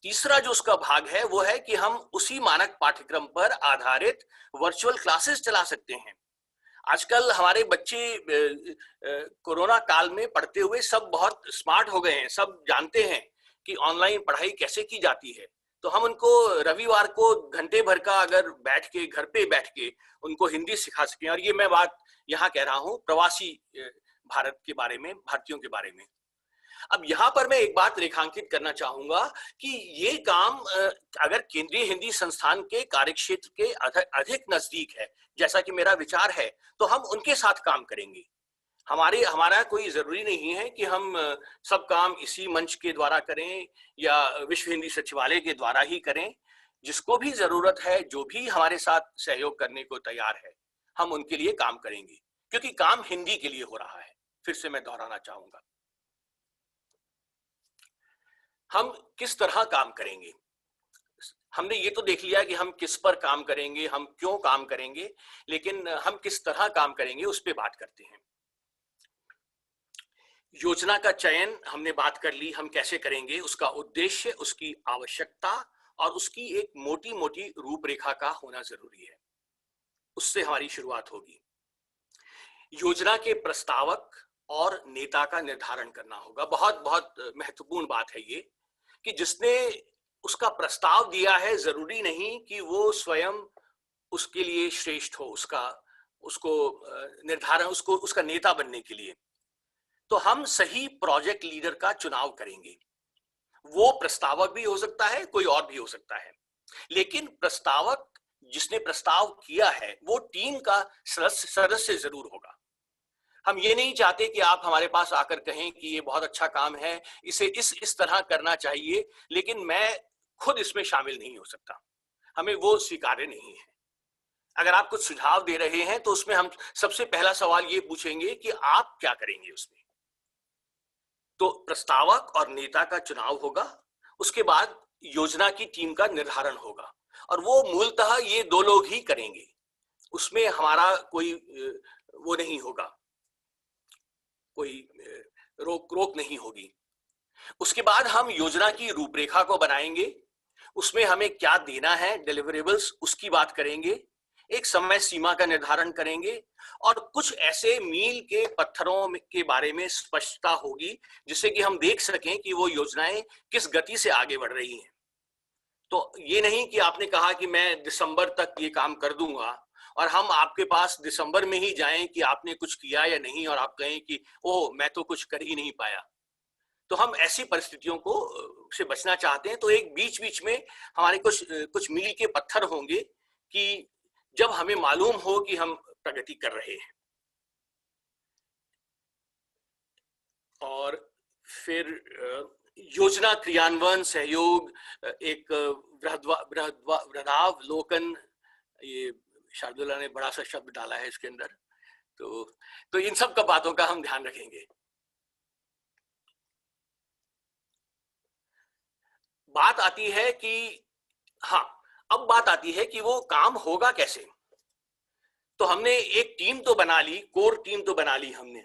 तीसरा जो उसका भाग है वो है कि हम उसी मानक पाठ्यक्रम पर आधारित वर्चुअल क्लासेस चला सकते हैं। आजकल हमारे बच्चे कोरोना काल में पढ़ते हुए सब बहुत स्मार्ट हो गए हैं, सब जानते हैं कि ऑनलाइन पढ़ाई कैसे की जाती है। तो हम उनको रविवार को घंटे भर का अगर बैठ के घर पे बैठ के उनको हिंदी सिखा सकें। और ये मैं बात यहाँ कह रहा हूँ प्रवासी भारत के बारे में, भारतीयों के बारे में। अब यहाँ पर मैं एक बात रेखांकित करना चाहूंगा कि ये काम अगर केंद्रीय हिंदी संस्थान के कार्यक्षेत्र के अधिक नजदीक है, जैसा कि मेरा विचार है, तो हम उनके साथ काम करेंगे। हमारा कोई जरूरी नहीं है कि हम सब काम इसी मंच के द्वारा करें या विश्व हिंदी सचिवालय के द्वारा ही करें। जिसको भी जरूरत है, जो भी हमारे साथ सहयोग करने को तैयार है, हम उनके लिए काम करेंगे, क्योंकि काम हिंदी के लिए हो रहा है। फिर से मैं दोहराना चाहूंगा, हम किस तरह काम करेंगे। हमने ये तो देख लिया कि हम किस पर काम करेंगे, हम क्यों काम करेंगे, लेकिन हम किस तरह काम करेंगे उस पर बात करते हैं। योजना का चयन हमने बात कर ली, हम कैसे करेंगे, उसका उद्देश्य, उसकी आवश्यकता और उसकी एक मोटी मोटी रूपरेखा का होना जरूरी है। उससे हमारी शुरुआत होगी। योजना के प्रस्तावक और नेता का निर्धारण करना होगा। बहुत बहुत महत्वपूर्ण बात है ये कि जिसने उसका प्रस्ताव दिया है जरूरी नहीं कि वो स्वयं उसके लिए श्रेष्ठ हो, उसका नेता बनने के लिए। तो हम सही प्रोजेक्ट लीडर का चुनाव करेंगे। वो प्रस्तावक भी हो सकता है, कोई और भी हो सकता है, लेकिन प्रस्तावक जिसने प्रस्ताव किया है वो टीम का सदस्य जरूर होगा। हम ये नहीं चाहते कि आप हमारे पास आकर कहें कि ये बहुत अच्छा काम है, इसे इस तरह करना चाहिए, लेकिन मैं खुद इसमें शामिल नहीं हो सकता। हमें वो स्वीकार्य नहीं है। अगर आप कुछ सुझाव दे रहे हैं तो उसमें हम सबसे पहला सवाल ये पूछेंगे कि आप क्या करेंगे उसमें। तो प्रस्तावक और नेता का चुनाव होगा, उसके बाद योजना की टीम का निर्धारण होगा, और वो मूलतः ये 2 लोग ही करेंगे। उसमें हमारा कोई वो नहीं होगा, कोई रोक नहीं होगी। उसके बाद हम योजना की रूपरेखा को बनाएंगे, उसमें हमें क्या देना है, डिलीवरेबल्स, उसकी बात करेंगे। एक समय सीमा का निर्धारण करेंगे और कुछ ऐसे मील के पत्थरों के बारे में स्पष्टता होगी जिससे कि हम देख सकें कि वो योजनाएं किस गति से आगे बढ़ रही हैं। तो ये नहीं कि आपने कहा कि मैं दिसंबर तक ये काम कर दूंगा और हम आपके पास दिसंबर में ही जाएं कि आपने कुछ किया या नहीं और आप कहें कि ओह मैं तो कुछ कर ही नहीं पाया। तो हम ऐसी परिस्थितियों को से बचना चाहते हैं। तो एक बीच बीच में हमारे कुछ मील के पत्थर होंगे कि जब हमें मालूम हो कि हम प्रगति कर रहे हैं। और फिर योजना क्रियान्वयन सहयोग, एक वृहदावलोकन, ये शार्दुला ने बड़ा सा शब्द डाला है इसके अंदर। तो इन सब का बातों का हम ध्यान रखेंगे। बात आती है कि अब बात आती है कि वो काम होगा कैसे। तो हमने एक टीम तो बना ली, कोर टीम तो बना ली हमने,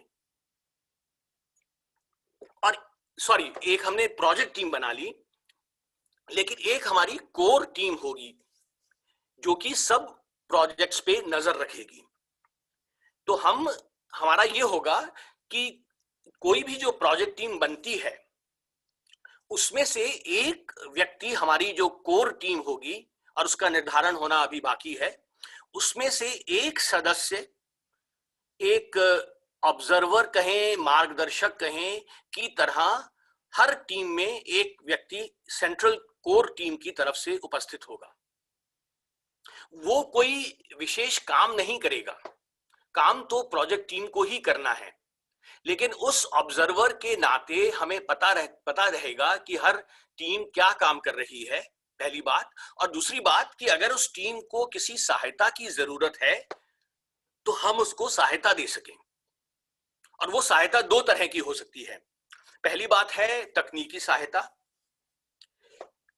और एक हमने प्रोजेक्ट टीम बना ली, लेकिन एक हमारी कोर टीम होगी जो कि सब प्रोजेक्ट्स पे नजर रखेगी। तो हमारा ये होगा कि कोई भी जो प्रोजेक्ट टीम बनती है उसमें से एक व्यक्ति, हमारी जो कोर टीम होगी और उसका निर्धारण होना अभी बाकी है, उसमें से एक सदस्य, एक ऑब्जर्वर कहें, मार्गदर्शक कहें की तरह हर टीम में एक व्यक्ति सेंट्रल कोर टीम की तरफ से उपस्थित होगा। वो कोई विशेष काम नहीं करेगा, काम तो प्रोजेक्ट टीम को ही करना है, लेकिन उस ऑब्जर्वर के नाते हमें पता रहेगा कि हर टीम क्या काम कर रही है, पहली बात। और दूसरी बात कि अगर उस टीम को किसी सहायता की जरूरत है तो हम उसको सहायता दे सकें। और वो सहायता दो तरह की हो सकती है। पहली बात है तकनीकी सहायता।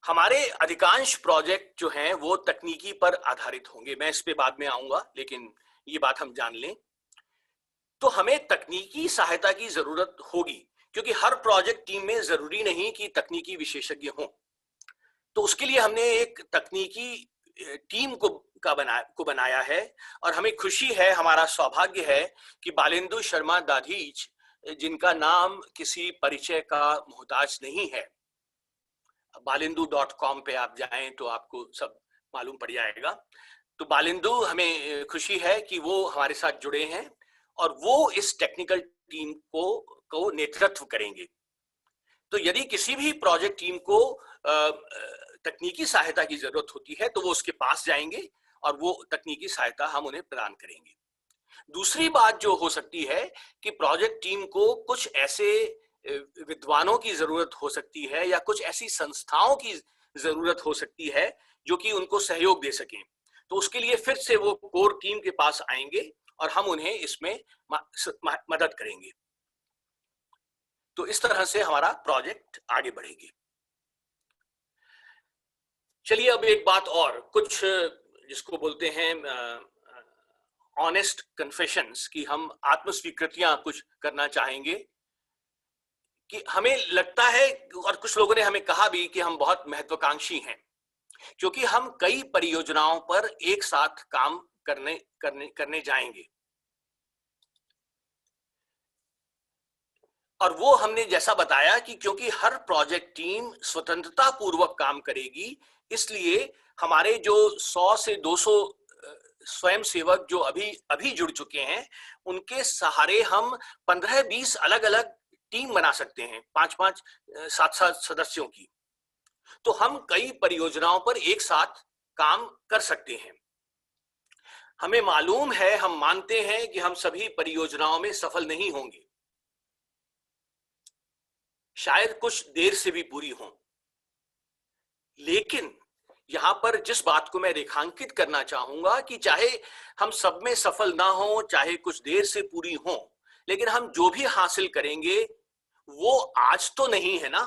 हमारे अधिकांश प्रोजेक्ट जो हैं वो तकनीकी पर आधारित होंगे, मैं इस पे बाद में आऊंगा, लेकिन ये बात हम जान लें। तो हमें तकनीकी सहायता की जरूरत होगी, क्योंकि हर प्रोजेक्ट टीम में जरूरी नहीं कि तकनीकी विशेषज्ञ हों। तो उसके लिए हमने एक तकनीकी टीम को बनाया है, और हमें खुशी है, हमारा सौभाग्य है कि बालेंदु शर्मा दाधीच, जिनका नाम किसी परिचय का मोहताज नहीं है, balendu.com पे आप जाएं तो आपको सब मालूम पड़ जाएगा। तो बालेंदु, हमें खुशी है कि वो हमारे साथ जुड़े हैं और वो इस टेक्निकल टीम को नेतृत्व करेंगे। तो यदि किसी भी प्रोजेक्ट टीम को तकनीकी सहायता की जरूरत होती है तो वो उसके पास जाएंगे और वो तकनीकी सहायता हम उन्हें प्रदान करेंगे। दूसरी बात जो हो सकती है कि प्रोजेक्ट टीम को कुछ ऐसे विद्वानों की जरूरत हो सकती है या कुछ ऐसी संस्थाओं की जरूरत हो सकती है जो कि उनको सहयोग दे सकें। तो उसके लिए फिर से वो कोर टीम के पास आएंगे और हम उन्हें इसमें मदद करेंगे। तो इस तरह से हमारा प्रोजेक्ट आगे बढ़ेगी। चलिए अब एक बात और, कुछ जिसको बोलते हैं ऑनेस्ट कन्फेशंस, कि हम आत्मस्वीकृतियां कुछ करना चाहेंगे। कि हमें लगता है, और कुछ लोगों ने हमें कहा भी, कि हम बहुत महत्वाकांक्षी हैं, क्योंकि हम कई परियोजनाओं पर एक साथ काम करने जाएंगे। और वो हमने जैसा बताया कि क्योंकि हर प्रोजेक्ट टीम स्वतंत्रता पूर्वक काम करेगी, इसलिए हमारे जो 100 से 200 स्वयंसेवक जो अभी जुड़ चुके हैं, उनके सहारे हम 15-20 अलग अलग टीम बना सकते हैं, 5-5, 7-7 सदस्यों की। तो हम कई परियोजनाओं पर एक साथ काम कर सकते हैं। हमें मालूम है, हम मानते हैं कि हम सभी परियोजनाओं में सफल नहीं होंगे, शायद कुछ देर से भी पूरी हों, लेकिन यहां पर जिस बात को मैं रेखांकित करना चाहूंगा कि चाहे हम सब में सफल ना हो, चाहे कुछ देर से पूरी हो, लेकिन हम जो भी हासिल करेंगे वो आज तो नहीं है ना,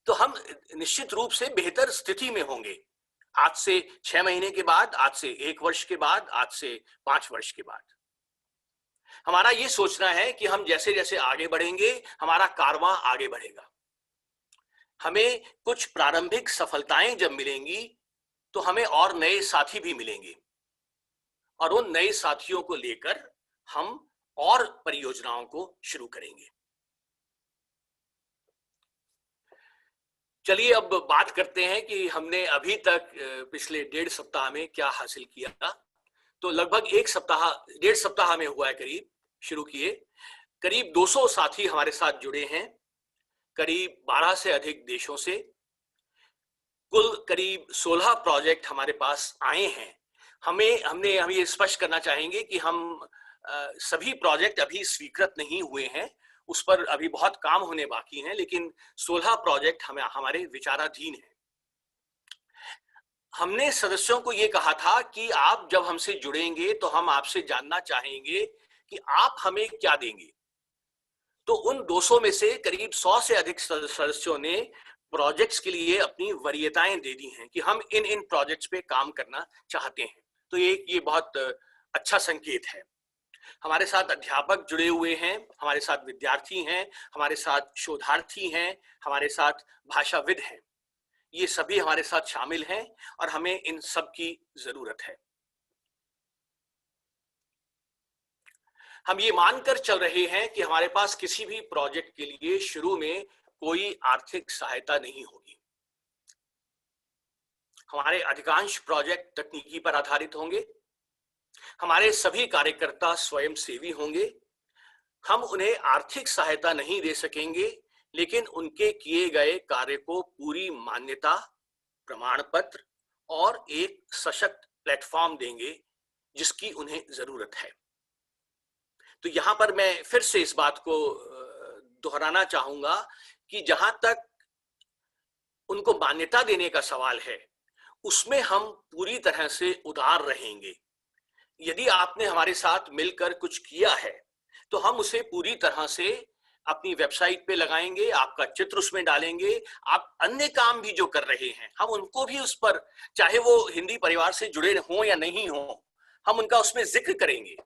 तो हम निश्चित रूप से बेहतर स्थिति में होंगे आज से 6 महीने के बाद, आज से 1 वर्ष के बाद, आज से 5 वर्ष के बाद। हमारा ये सोचना है कि हम जैसे जैसे आगे बढ़ेंगे, हमारा कारवां आगे बढ़ेगा। हमें कुछ प्रारंभिक सफलताएं जब मिलेंगी तो हमें और नए साथी भी मिलेंगे, और उन नए साथियों को लेकर हम और परियोजनाओं को शुरू करेंगे। चलिए अब बात करते हैं कि हमने अभी तक पिछले 1.5 सप्ताह में क्या हासिल किया। तो लगभग 1.5 सप्ताह हमें हुआ है करीब शुरू किए। करीब 200 साथी हमारे साथ जुड़े हैं, करीब 12 से अधिक देशों से। कुल करीब 16 प्रोजेक्ट हमारे पास आए हैं। हम ये स्पष्ट करना चाहेंगे कि हम सभी प्रोजेक्ट अभी स्वीकृत नहीं हुए हैं, उस पर अभी बहुत काम होने बाकी हैं, लेकिन 16 प्रोजेक्ट हमारे विचाराधीन हैं। हमने सदस्यों को ये कहा था कि आप जब हमसे जुड़ेंगे तो हम आपसे जानना चाहेंगे कि आप हमें क्या देंगे। तो उन 200 में से करीब 100 से अधिक सदस्यों ने प्रोजेक्ट्स के लिए अपनी वरीयताएं दे दी हैं कि हम इन प्रोजेक्ट्स पे काम करना चाहते हैं। तो ये बहुत अच्छा संकेत है। हमारे साथ अध्यापक जुड़े हुए हैं, हमारे साथ विद्यार्थी हैं, हमारे साथ शोधार्थी हैं, हमारे साथ भाषाविद हैं। ये सभी हमारे साथ शामिल हैं और हमें इन सब की जरूरत है। हम ये मानकर चल रहे हैं कि हमारे पास किसी भी प्रोजेक्ट के लिए शुरू में कोई आर्थिक सहायता नहीं होगी। हमारे अधिकांश प्रोजेक्ट तकनीकी पर आधारित होंगे। हमारे सभी कार्यकर्ता स्वयंसेवी होंगे। हम उन्हें आर्थिक सहायता नहीं दे सकेंगे, लेकिन उनके किए गए कार्य को पूरी मान्यता, प्रमाण पत्र और एक सशक्त प्लेटफॉर्म देंगे जिसकी उन्हें जरूरत है। तो यहां पर मैं फिर से इस बात को दोहराना चाहूंगा कि जहां तक उनको मान्यता देने का सवाल है, उसमें हम पूरी तरह से उदार रहेंगे। यदि आपने हमारे साथ मिलकर कुछ किया है तो हम उसे पूरी तरह से अपनी वेबसाइट पे लगाएंगे, आपका चित्र उसमें डालेंगे। आप अन्य काम भी जो कर रहे हैं हम उनको भी उस पर, चाहे वो हिंदी परिवार से जुड़े हों या नहीं हों, हम उनका उसमें जिक्र करेंगे,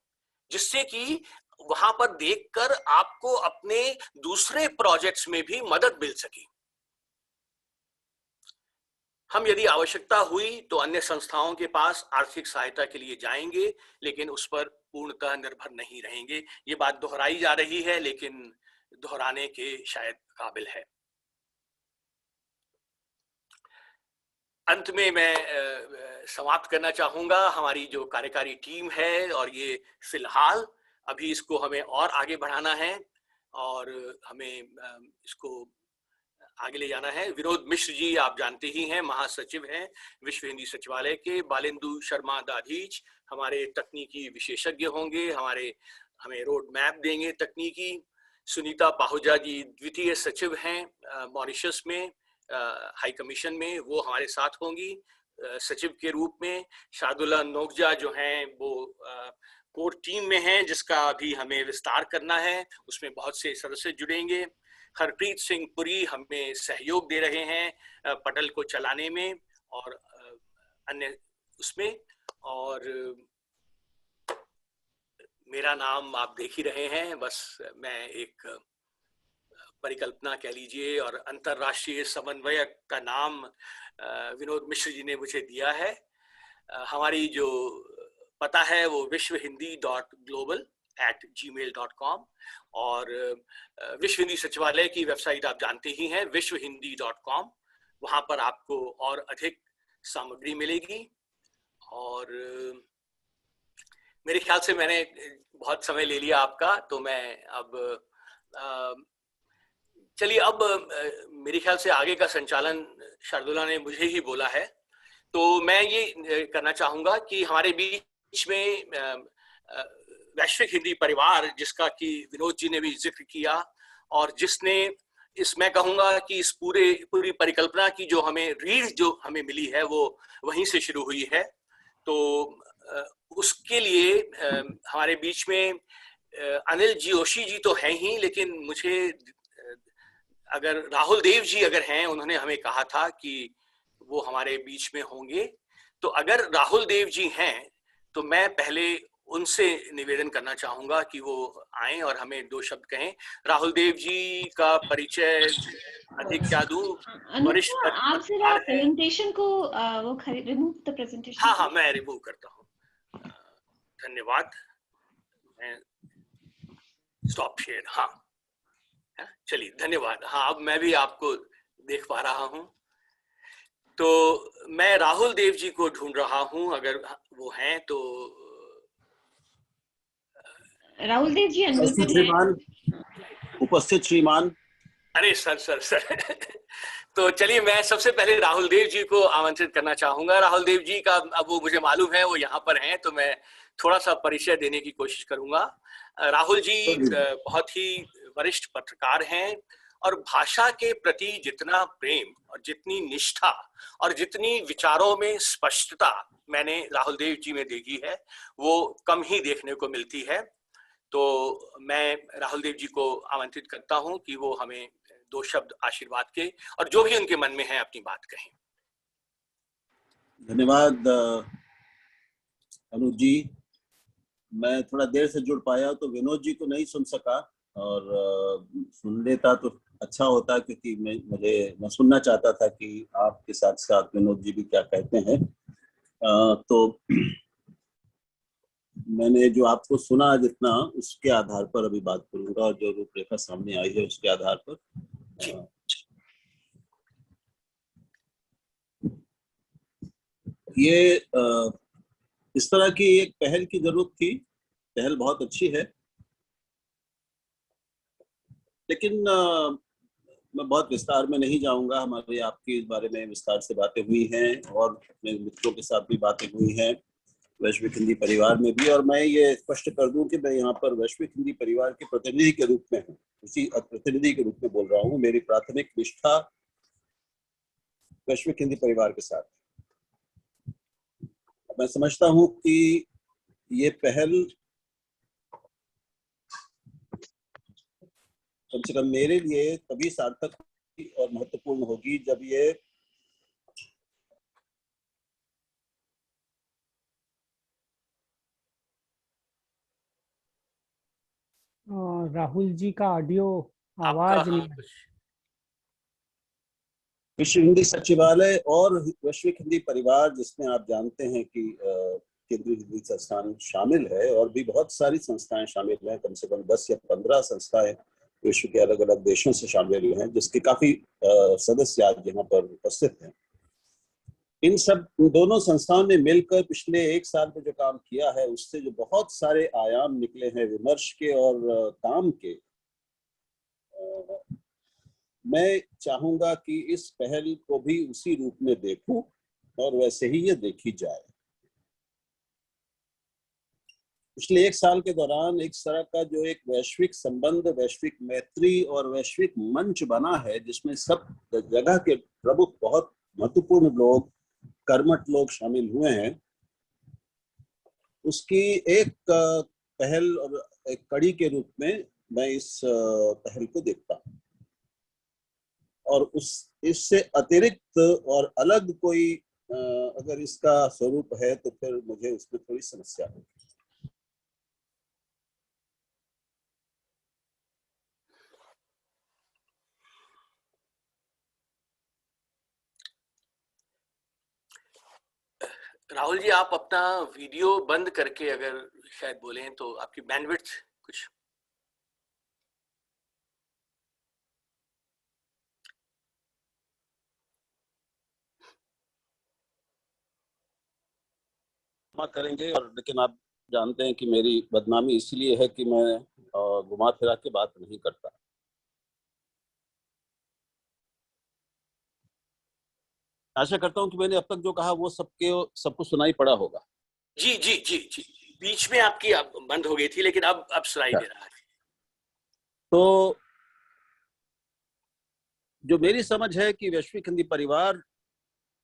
जिससे कि वहां पर देखकर आपको अपने दूसरे प्रोजेक्ट्स में भी मदद मिल सके। हम यदि आवश्यकता हुई तो अन्य संस्थाओं के पास आर्थिक सहायता के लिए जाएंगे, लेकिन उस पर पूर्णतः निर्भर नहीं रहेंगे। ये बात दोहराई जा रही है, लेकिन दोहराने के शायद काबिल है। अंत में मैं समाप्त करना चाहूंगा। हमारी जो कार्यकारी टीम है, और ये फिलहाल अभी इसको हमें और आगे बढ़ाना है और हमें इसको आगे ले जाना है। विनोद मिश्र जी आप जानते ही हैं, महासचिव हैं विश्व हिंदी सचिवालय के। बालेंदु शर्मा दाधीच हमारे तकनीकी विशेषज्ञ होंगे, हमें रोड मैप देंगे तकनीकी। सुनीता पाहुजा जी द्वितीय सचिव हैं मॉरिशस में हाई कमीशन में, वो हमारे साथ होंगी सचिव के रूप में। शार्दुला नोकजा जो हैं वो कोर टीम में हैं, जिसका अभी हमें विस्तार करना है, उसमें बहुत से सदस्य जुड़ेंगे। हरप्रीत सिंह पुरी हमें सहयोग दे रहे हैं पटल को चलाने में और अन्य उसमें। और मेरा नाम आप देख ही रहे हैं, बस मैं एक परिकल्पना कह लीजिए, और अंतरराष्ट्रीय समन्वयक का नाम विनोद मिश्र जी ने मुझे दिया है। हमारी जो पता है वो vishwahindi.global@gmail.com, और विश्व हिंदी सचिवालय की वेबसाइट आप जानते ही हैं vishwahindi.com। वहां पर आपको और अधिक सामग्री मिलेगी। और मेरे ख्याल से मैंने बहुत समय ले लिया आपका, तो मैं अब चलिए अब मेरे ख्याल से आगे का संचालन शार्दुला ने मुझे ही बोला है, तो मैं ये करना चाहूंगा कि हमारे बीच में वैश्विक हिंदी परिवार, जिसका कि विनोद जी ने भी जिक्र किया, और जिसने मैं कहूंगा कि इस पूरी परिकल्पना की जो हमें रीढ़ जो हमें मिली है वो वहीं से शुरू हुई है। तो उसके लिए हमारे बीच में अनिल जोशी जी तो हैं ही, लेकिन मुझे अगर राहुल देव जी अगर हैं, उन्होंने हमें कहा था कि वो हमारे बीच में होंगे। तो अगर राहुल देव जी हैं तो मैं पहले उनसे निवेदन करना चाहूंगा कि वो आएं और हमें 2 शब्द कहें। राहुल देव जी का परिचय अधिक क्या दूं, वरिष्ठ आप जरा प्रेजेंटेशन को वो रिमूव द प्रेजेंटेशन। हाँ, मैं रिमूव करता हूँ। धन्यवाद। Stop share. हाँ, चलिए, धन्यवाद। हाँ, अब मैं भी आपको देख पा रहा हूं। तो मैं राहुल देव जी को ढूंढ रहा हूं, अगर वो हैं तो। राहुल देव जी अनम्यूटेड हैं। उपस्थित श्रीमान। अरे सर तो चलिए, मैं सबसे पहले राहुल देव जी को आमंत्रित करना चाहूंगा। राहुल देव जी का अब वो मुझे मालूम है वो यहाँ पर हैं, तो मैं थोड़ा सा परिचय देने की कोशिश करूंगा। राहुल जी बहुत ही वरिष्ठ पत्रकार हैं और भाषा के प्रति जितना प्रेम और जितनी निष्ठा और जितनी विचारों में स्पष्टता मैंने राहुल देव जी में देखी है वो कम ही देखने को मिलती है। तो मैं राहुल देव जी को आमंत्रित करता हूं कि वो हमें 2 शब्द आशीर्वाद के और जो भी उनके मन में है अपनी बात कहें। धन्यवाद अनुज जी। मैं थोड़ा देर से जुड़ पाया तो विनोद जी को नहीं सुन सका, और सुन लेता तो अच्छा होता, क्योंकि मैं सुनना चाहता था कि आपके साथ साथ विनोद जी भी क्या कहते हैं। तो मैंने जो आपको सुना जितना, उसके आधार पर अभी बात करूंगा, और जो रूपरेखा सामने आई है उसके आधार पर। ये इस तरह की एक पहल की जरूरत थी। पहल बहुत अच्छी है, लेकिन मैं बहुत विस्तार में नहीं जाऊंगा। हमारे आपकी इस बारे में विस्तार से बातें हुई हैं, और अपने मित्रों के साथ भी बातें हुई हैं, वैश्विक हिंदी परिवार में भी। और मैं ये स्पष्ट कर दूं कि मैं यहाँ पर वैश्विक हिंदी परिवार के प्रतिनिधि के रूप में हूँ, उसी प्रतिनिधि के रूप में बोल रहा हूँ। मेरी प्राथमिक निष्ठा वैश्विक हिंदी परिवार के साथ। मैं समझता हूँ कि ये पहल कम से कम मेरे लिए तभी सार्थक और महत्वपूर्ण होगी जब ये राहुल जी का ऑडियो आवाज नहीं। विश्व हिंदी सचिवालय और वैश्विक हिंदी परिवार, जिसमें आप जानते हैं कि केंद्रीय हिंदी संस्थान शामिल है, और भी बहुत सारी संस्थाएं शामिल हैं, कम से कम 10 या 15 संस्थाएं विश्व के अलग अलग देशों से शामिल हैं, जिसके काफी सदस्य आज यहाँ पर उपस्थित हैं। इन दोनों संस्थाओं ने मिलकर पिछले 1 साल में जो काम किया है, उससे जो बहुत सारे आयाम निकले हैं विमर्श के और काम के, मैं चाहूंगा कि इस पहल को भी उसी रूप में देखूं और वैसे ही ये देखी जाए। पिछले 1 साल के दौरान एक तरह का जो एक वैश्विक संबंध, वैश्विक मैत्री और वैश्विक मंच बना है, जिसमें सब जगह के प्रमुख बहुत महत्वपूर्ण लोग, कर्मठ लोग शामिल हुए हैं, उसकी एक पहल और एक कड़ी के रूप में मैं इस पहल को देखता हूं। और इससे अतिरिक्त और अलग कोई अगर इसका स्वरूप है तो फिर मुझे उसमें थोड़ी समस्या होगी। राहुल जी, आप अपना वीडियो बंद करके अगर शायद बोलें तो आपकी बैंडविड्थ कुछ। करेंगे, और लेकिन आप जानते हैं कि मेरी बदनामी इसलिए है कि मैं घुमा फिरा के बात नहीं करता। आशा करता हूं कि मैंने अब तक जो कहा वो सबको सुनाई पड़ा होगा। जी जी जी जी, बीच में आपकी बंद हो गई थी, लेकिन अब सुनाई दे रहा है। तो जो मेरी समझ है कि वैश्विक हिंदी परिवार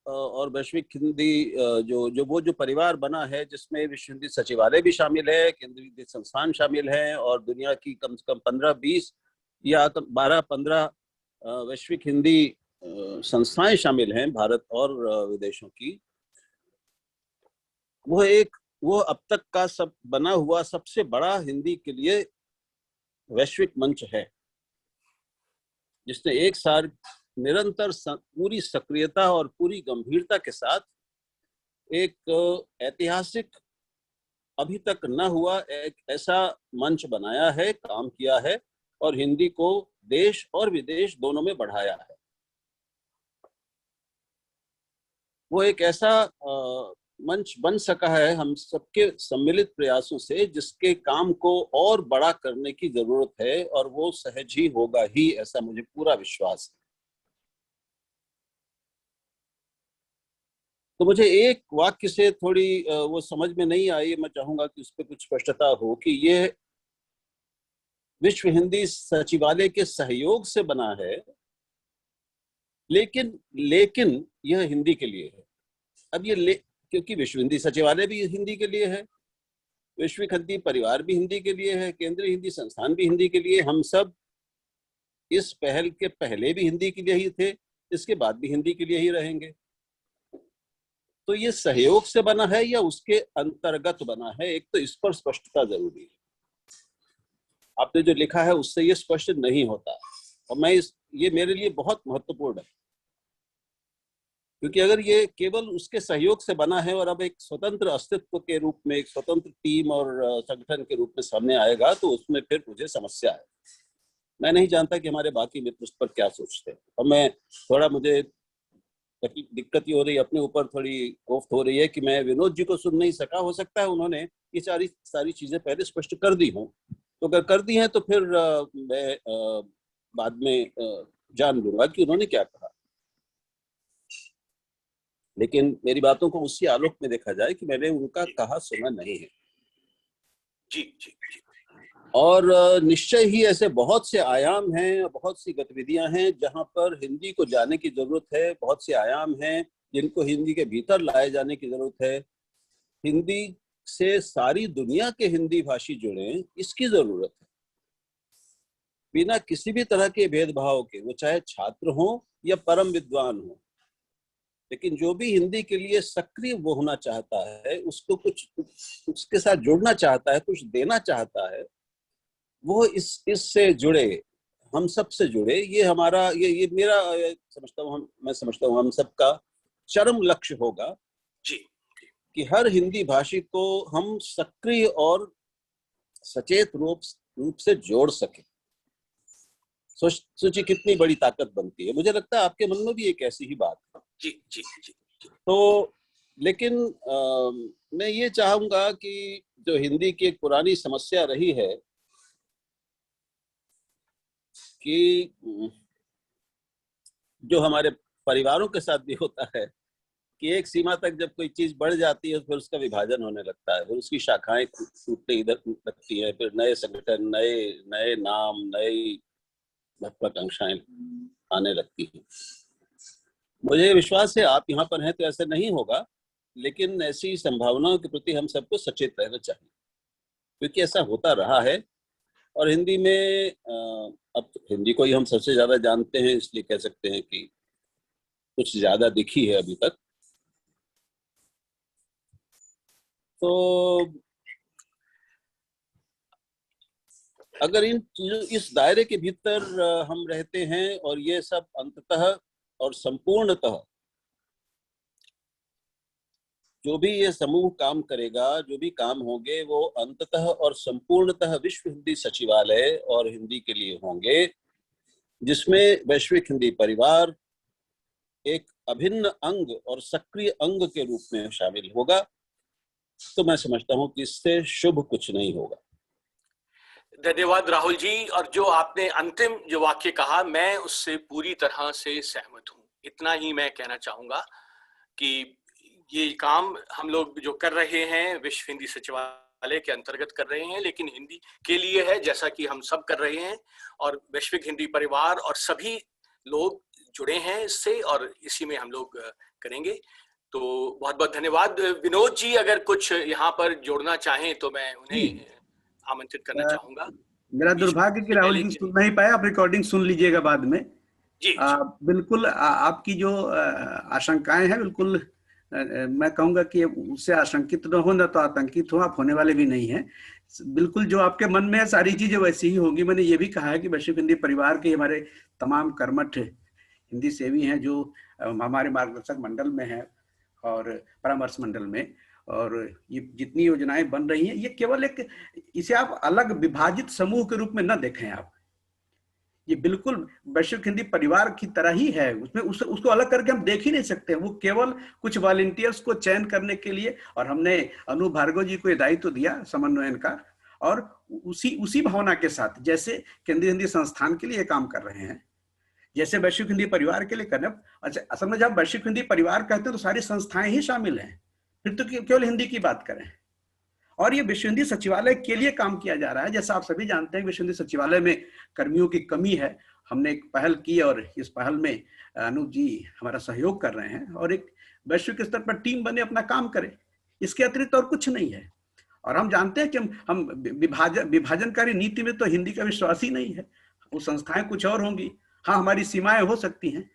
और वैश्विक हिंदी जो परिवार बना है, जिसमें विश्व हिंदी सचिवालय भी शामिल है, केंद्रीय हिंदी संस्थान शामिल है, और दुनिया की कम से कम 15-20 या 12-15 वैश्विक हिंदी संस्थाएं शामिल हैं, भारत और विदेशों की। वो अब तक का सब बना हुआ सबसे बड़ा हिंदी के लिए वैश्विक मंच है, जिसने 1 साल निरंतर पूरी सक्रियता और पूरी गंभीरता के साथ एक ऐतिहासिक अभी तक न हुआ एक ऐसा मंच बनाया है, काम किया है और हिंदी को देश और विदेश दोनों में बढ़ाया है। वो एक ऐसा मंच बन सका है हम सबके सम्मिलित प्रयासों से, जिसके काम को और बड़ा करने की जरूरत है और वो सहज ही होगा ही, ऐसा मुझे पूरा विश्वास है। तो मुझे एक वाक्य से थोड़ी वो समझ में नहीं आई, मैं चाहूंगा कि उस पर कुछ स्पष्टता हो कि ये विश्व हिंदी सचिवालय के सहयोग से बना है, लेकिन यह हिंदी के लिए है। अब ये क्योंकि विश्व हिंदी सचिवालय भी हिंदी के लिए है, वैश्विक हिंदी परिवार भी हिंदी के लिए है, केंद्रीय हिंदी संस्थान भी हिंदी के लिए, हम सब इस पहल के पहले भी हिंदी के लिए ही थे, इसके बाद भी हिंदी के लिए ही रहेंगे। तो ये सहयोग से बना है या उसके अंतर्गत बना है, एक तो इस पर स्पष्टता जरूरी है। आपने जो लिखा है उससे ये स्पष्ट नहीं होता, और ये मेरे लिए बहुत महत्वपूर्ण है, क्योंकि अगर ये केवल उसके सहयोग से बना है और अब एक स्वतंत्र अस्तित्व के रूप में, एक स्वतंत्र टीम और संगठन के रूप में सामने आएगा, तो उसमें फिर मुझे समस्या है। मैं नहीं जानता कि हमारे बाकी मित्र उस पर क्या सोचते हैं, और मुझे दिक्कत ये हो रही है, अपने ऊपर थोड़ी कोफ्त हो रही है कि मैं विनोद जी को सुन नहीं सका। हो सकता है उन्होंने ये सारी चीजें पहले स्पष्ट कर दी हों, तो अगर कर दी हैं तो फिर मैं बाद में जान लूंगा कि उन्होंने क्या कहा। लेकिन मेरी बातों को उसी आलोक में देखा जाए कि मैंने उनका कहा सुना नहीं है। जी जी जी। और निश्चय ही ऐसे बहुत से आयाम हैं, बहुत सी गतिविधियां हैं जहां पर हिंदी को जाने की जरूरत है, बहुत से आयाम हैं जिनको हिंदी के भीतर लाए जाने की जरूरत है। हिंदी से सारी दुनिया के हिंदी भाषी जुड़े, इसकी जरूरत है, बिना किसी भी तरह के भेदभाव के, वो चाहे छात्र हो या परम विद्वान हो। लेकिन जो भी हिंदी के लिए सक्रिय वो होना चाहता है, उसको कुछ उसके साथ जुड़ना चाहता है, कुछ देना चाहता है, वो इससे जुड़े, हम सब से जुड़े। ये हमारा ये मेरा मैं समझता हूँ हम सबका चरम लक्ष्य होगा जी, कि हर हिंदी भाषी को हम सक्रिय और सचेत रूप से जोड़ सके। सोचिए कितनी बड़ी ताकत बनती है। मुझे लगता है आपके मन में भी एक ऐसी ही बात है। जी जी जी। तो लेकिन मैं ये चाहूंगा कि जो हिंदी की एक पुरानी समस्या रही है कि जो हमारे परिवारों के साथ भी होता है कि एक सीमा तक जब कोई चीज बढ़ जाती है फिर उसका विभाजन होने लगता है, फिर उसकी शाखाएं टूटने इधर लगती है, फिर नए संगठन, नए नाम, नई महत्वाकांक्षाएं आने लगती हैं। मुझे विश्वास है आप यहाँ पर हैं तो ऐसा नहीं होगा, लेकिन ऐसी संभावनाओं के प्रति हम सबको सचेत रहना चाहिए, क्योंकि ऐसा होता रहा है। और हिंदी में अब तो हिंदी को ही हम सबसे ज्यादा जानते हैं, इसलिए कह सकते हैं कि कुछ ज्यादा दिखी है अभी तक। तो अगर इस दायरे के भीतर हम रहते हैं और ये सब अंततः और संपूर्णतः जो भी ये समूह काम करेगा, जो भी काम होंगे, वो अंततः और संपूर्णतः विश्व हिंदी सचिवालय और हिंदी के लिए होंगे, जिसमें वैश्विक हिंदी परिवार एक अभिन्न अंग और सक्रिय अंग के रूप में शामिल होगा। तो मैं समझता हूं कि इससे शुभ कुछ नहीं होगा। धन्यवाद राहुल जी। और जो आपने अंतिम जो वाक्य कहा, मैं उससे पूरी तरह से सहमत हूं। इतना ही मैं कहना चाहूंगा कि ये काम हम लोग जो कर रहे हैं विश्व हिंदी सचिवालय के अंतर्गत कर रहे हैं, लेकिन हिंदी के लिए है, जैसा कि हम सब कर रहे हैं, और वैश्विक हिंदी परिवार और सभी लोग जुड़े हैं इससे, और इसी में हम लोग करेंगे। तो बहुत बहुत धन्यवाद। विनोद जी अगर कुछ यहाँ पर जोड़ना चाहें तो मैं उन्हें आमंत्रित करना चाहूंगा। मेरा दुर्भाग्य कि राहुल जी सुन नहीं पाए, आप रिकॉर्डिंग सुन लीजिएगा बाद में। जी, बिल्कुल आपकी जो आशंकाएं हैं, बिल्कुल मैं कहूंगा कि उससे आशंकित न हो, न तो आतंकित हो, आप होने वाले भी नहीं हैं। बिल्कुल जो आपके मन में है सारी चीजें वैसी ही होगी। मैंने ये भी कहा है कि वैश्विक हिंदी परिवार के हमारे तमाम कर्मठ हिंदी सेवी हैं जो हमारे मार्गदर्शक मंडल में हैं और परामर्श मंडल में, और ये जितनी योजनाएं बन रही हैं, ये केवल एक, इसे आप अलग विभाजित समूह के रूप में न देखें आप, ये बिल्कुल वैश्विक हिंदी परिवार की तरह ही है। उसमें उसको अलग करके हम देख ही नहीं सकते। वो केवल कुछ वॉलंटियर्स को चयन करने के लिए, और हमने अनु भार्गव जी को ये दायित्व दिया समन्वयन का, और उसी भावना के साथ जैसे केंद्रीय हिंदी संस्थान के लिए काम कर रहे हैं, जैसे वैश्विक हिंदी परिवार के लिए करना। अच्छा, असल में जब वैश्विक हिंदी परिवार कहते हैं तो सारी संस्थाएं ही शामिल हैं, फिर तो केवल हिंदी की बात करें। और ये विश्व हिंदी सचिवालय के लिए काम किया जा रहा है। जैसा आप सभी जानते हैं, विश्व हिंदी सचिवालय में कर्मियों की कमी है। हमने एक पहल की और इस पहल में अनूप जी हमारा सहयोग कर रहे हैं, और एक वैश्विक स्तर पर टीम बने, अपना काम करे, इसके अतिरिक्त और कुछ नहीं है। और हम जानते हैं कि हम विभाजनकारी नीति में तो हिंदी का विश्वास ही नहीं है। वो संस्थाएं कुछ और होंगी, हाँ हमारी सीमाएं हो सकती हैं,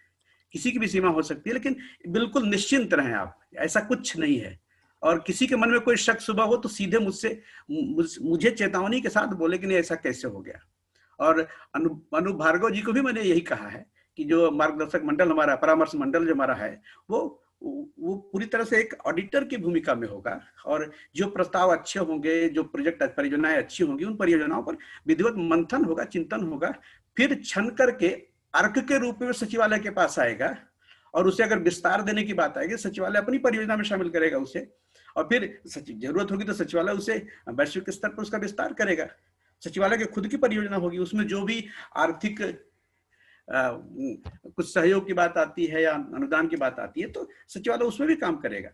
किसी की भी सीमा हो सकती है, लेकिन बिल्कुल निश्चिंत रहें आप, ऐसा कुछ नहीं है। और किसी के मन में कोई शक शुबा हो तो सीधे मुझे चेतावनी के साथ बोले कि नहीं ऐसा कैसे हो गया। और अनु भार्गव जी को भी मैंने यही कहा है कि जो मार्गदर्शक मंडल हमारा, परामर्श मंडल जो हमारा है, वो पूरी तरह से एक ऑडिटर की भूमिका में होगा, और जो प्रस्ताव अच्छे होंगे, जो प्रोजेक्ट परियोजनाएं अच्छी होंगी, उन परियोजनाओं पर विधिवत मंथन होगा, चिंतन होगा, फिर छन करके अर्क के रूप में सचिवालय के पास आएगा, और उसे अगर विस्तार देने की बात आएगी, सचिवालय अपनी परियोजना में शामिल करेगा उसे, और फिर जरूरत होगी तो सचिवालय उसे वैश्विक स्तर पर उसका विस्तार करेगा। सचिवालय की खुद की परियोजना होगी, उसमें जो भी आर्थिक कुछ सहयोग की बात आती है या अनुदान की बात आती है, तो सचिवालय उसमें भी काम करेगा।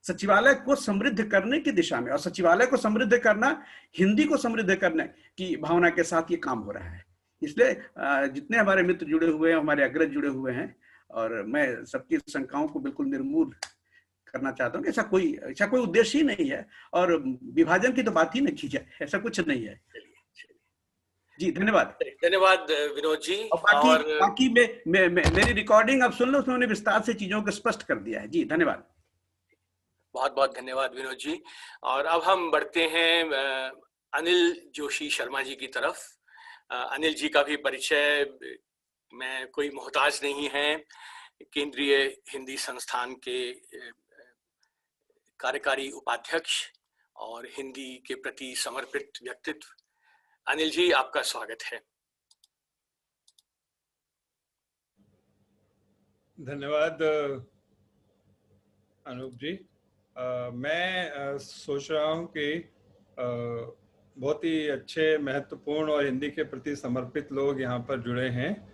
सचिवालय को समृद्ध करने की दिशा में, और सचिवालय को समृद्ध करना, हिंदी को समृद्ध करने की भावना के साथ ये काम हो रहा है। इसलिए जितने हमारे मित्र जुड़े हुए हैं, हमारे अग्रज जुड़े हुए हैं, और मैं सबकी शंकाओं को बिल्कुल निर्मूल करना चाहता हूँ कि ऐसा कोई उद्देश्य ही नहीं है, और विभाजन की तो बात ही नहीं की जाए, ऐसा कुछ नहीं है। जी धन्यवाद। धन्यवाद विनोद जी। और बाकी मेरी रिकॉर्डिंग आप सुन लो, उसमें विस्तार से चीजों को स्पष्ट कर दिया है। जी धन्यवाद। बहुत बहुत धन्यवाद विनोद जी। और अब हम बढ़ते हैं अनिल जोशी शर्मा जी की तरफ। अनिल जी का भी परिचय में कोई मोहताज नहीं है। केंद्रीय हिंदी संस्थान के कार्यकारी उपाध्यक्ष और हिंदी के प्रति समर्पित व्यक्तित्व। अनिल जी, आपका स्वागत है। धन्यवाद अनूप जी। मैं सोच रहा हूँ कि बहुत ही अच्छे, महत्वपूर्ण और हिंदी के प्रति समर्पित लोग यहाँ पर जुड़े हैं।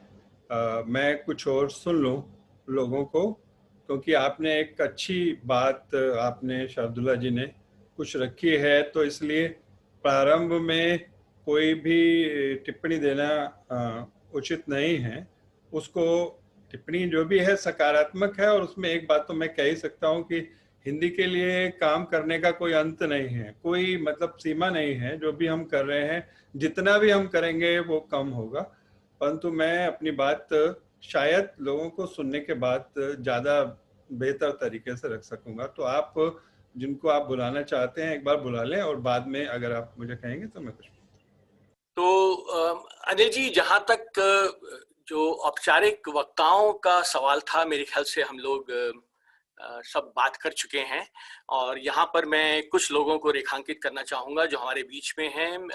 मैं कुछ और सुन लूँ लोगों को, क्योंकि आपने एक अच्छी बात, आपने शार्दुला जी ने कुछ रखी है, तो इसलिए प्रारंभ में कोई भी टिप्पणी देना उचित नहीं है। उसको टिप्पणी जो भी है सकारात्मक है, और उसमें एक बात तो मैं कह ही सकता हूँ कि हिंदी के लिए काम करने का कोई अंत नहीं है, कोई मतलब सीमा नहीं है। जो भी हम कर रहे हैं, जितना भी हम करेंगे वो कम होगा। परंतु मैं अपनी बात शायद लोगों को सुनने के बाद ज़्यादा बेहतर तरीके से रख सकूंगा। तो आप जिनको आप बुलाना चाहते हैं एक बार बुला लें, और बाद में अगर आप मुझे कहेंगे तो मैं कुछ। तो अनिल जी, जहां तक जो औपचारिक वक्ताओं का सवाल था, मेरे ख्याल से हम लोग सब बात कर चुके हैं। और यहाँ पर मैं कुछ लोगों को रेखांकित करना चाहूंगा जो हमारे बीच में हैं।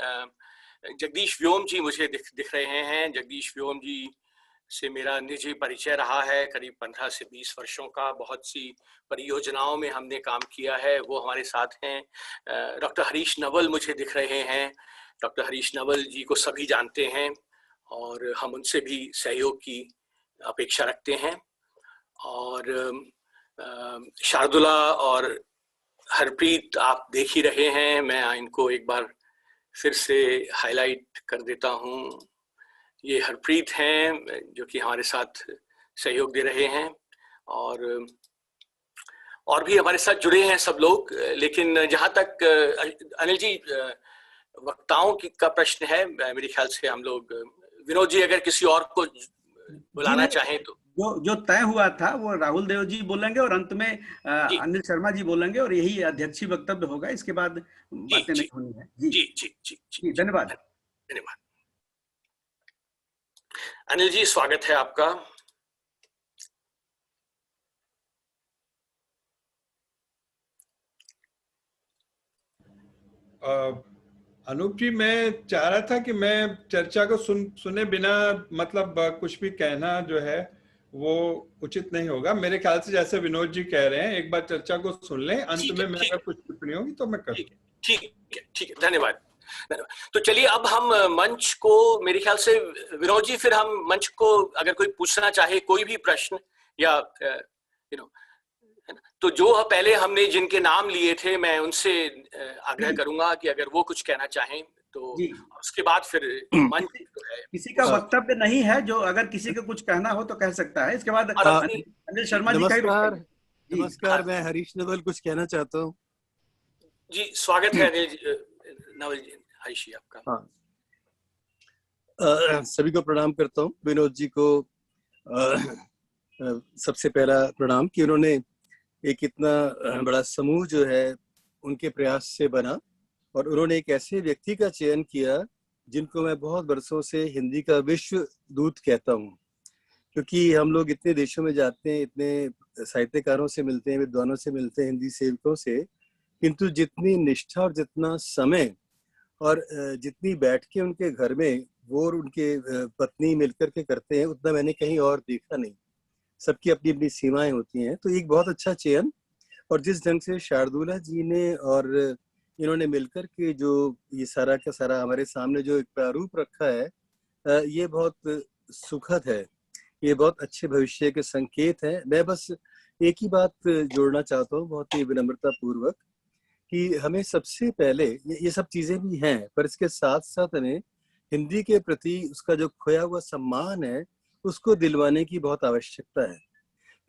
जगदीश व्योम जी मुझे दिख रहे हैं। जगदीश व्योम जी से मेरा निजी परिचय रहा है करीब 15 से 20 वर्षों का। बहुत सी परियोजनाओं में हमने काम किया है, वो हमारे साथ हैं। डॉक्टर हरीश नवल मुझे दिख रहे हैं। डॉक्टर हरीश नवल जी को सभी जानते हैं और हम उनसे भी सहयोग की अपेक्षा रखते हैं। और शार्दुला और हरप्रीत आप देख ही रहे हैं, मैं इनको एक बार फिर से हाईलाइट कर देता हूं। ये हरप्रीत हैं जो कि हमारे साथ सहयोग दे रहे हैं, और भी हमारे साथ जुड़े हैं सब लोग। लेकिन जहां तक अनिल जी वक्ताओं का प्रश्न है, मेरे ख्याल से हम लोग, विनोद जी अगर किसी और को बुलाना चाहें तो। जो तय हुआ था वो राहुल देव जी बोलेंगे और अंत में अनिल शर्मा जी बोलेंगे, और यही अध्यक्षीय वक्तव्य होगा। इसके बाद बातें नहीं होनी है। जी जी जी जी जी, धन्यवाद। धन्यवाद। अनिल जी, स्वागत है आपका। अनूप जी, मैं चाह रहा था कि मैं चर्चा को सुने बिना मतलब कुछ भी कहना जो है वो उचित नहीं होगा। मेरे ख्याल से जैसे विनोद जी कह रहे हैं, एक बार चर्चा को सुन लें, अंत में मैं अगर कुछ टिप्पणी होगी तो मैं करूँ। ठीक है, धन्यवाद। तो चलिए अब हम मंच को, मेरे ख्याल से विनोद जी, फिर हम मंच को अगर कोई पूछना चाहे कोई भी प्रश्न या तो जो पहले हमने जिनके नाम लिए थे, मैं उनसे आग्रह करूंगा कि अगर वो कुछ कहना चाहें तो उसके बाद फिर मंच जो है। किसी का वक्तव्य नहीं है, जो अगर किसी को कुछ कहना हो तो कह सकता है। इसके बाद अनिल शर्मा जी का नमस्कार, मैं हरीश नवल कुछ कहना चाहता हूँ। जी स्वागत है नवल जी, हरीश जी आपका। हाँ, सभी को प्रणाम करता हूँ। विनोद जी को सबसे पहला प्रणाम कि उन्होंने एक इतना बड़ा समूह जो है उनके प्रयास से बना, और उन्होंने एक ऐसे व्यक्ति का चयन किया जिनको मैं बहुत बरसों से हिंदी का विश्व दूत कहता हूँ। क्योंकि हम लोग इतने देशों में जाते हैं, इतने साहित्यकारों से मिलते हैं, विद्वानों से मिलते हैं, हिंदी सेवकों से, किंतु जितनी निष्ठा और जितना समय और जितनी बैठ के उनके घर में वो और उनके पत्नी मिलकर के करते हैं, उतना मैंने कहीं और देखा नहीं। सबकी अपनी अपनी सीमाएं होती हैं। तो एक बहुत अच्छा चयन, और जिस ढंग से शार्दुला जी ने और इन्होंने मिलकर के जो ये सारा का सारा हमारे सामने जो एक प्रारूप रखा है, ये बहुत सुखद है, ये बहुत अच्छे भविष्य के संकेत है। मैं बस एक ही बात जोड़ना चाहता हूँ बहुत ही विनम्रता पूर्वक, कि हमें सबसे पहले ये सब चीजें भी हैं, पर इसके साथ साथ हमें हिंदी के प्रति उसका जो खोया हुआ सम्मान है उसको दिलवाने की बहुत आवश्यकता है।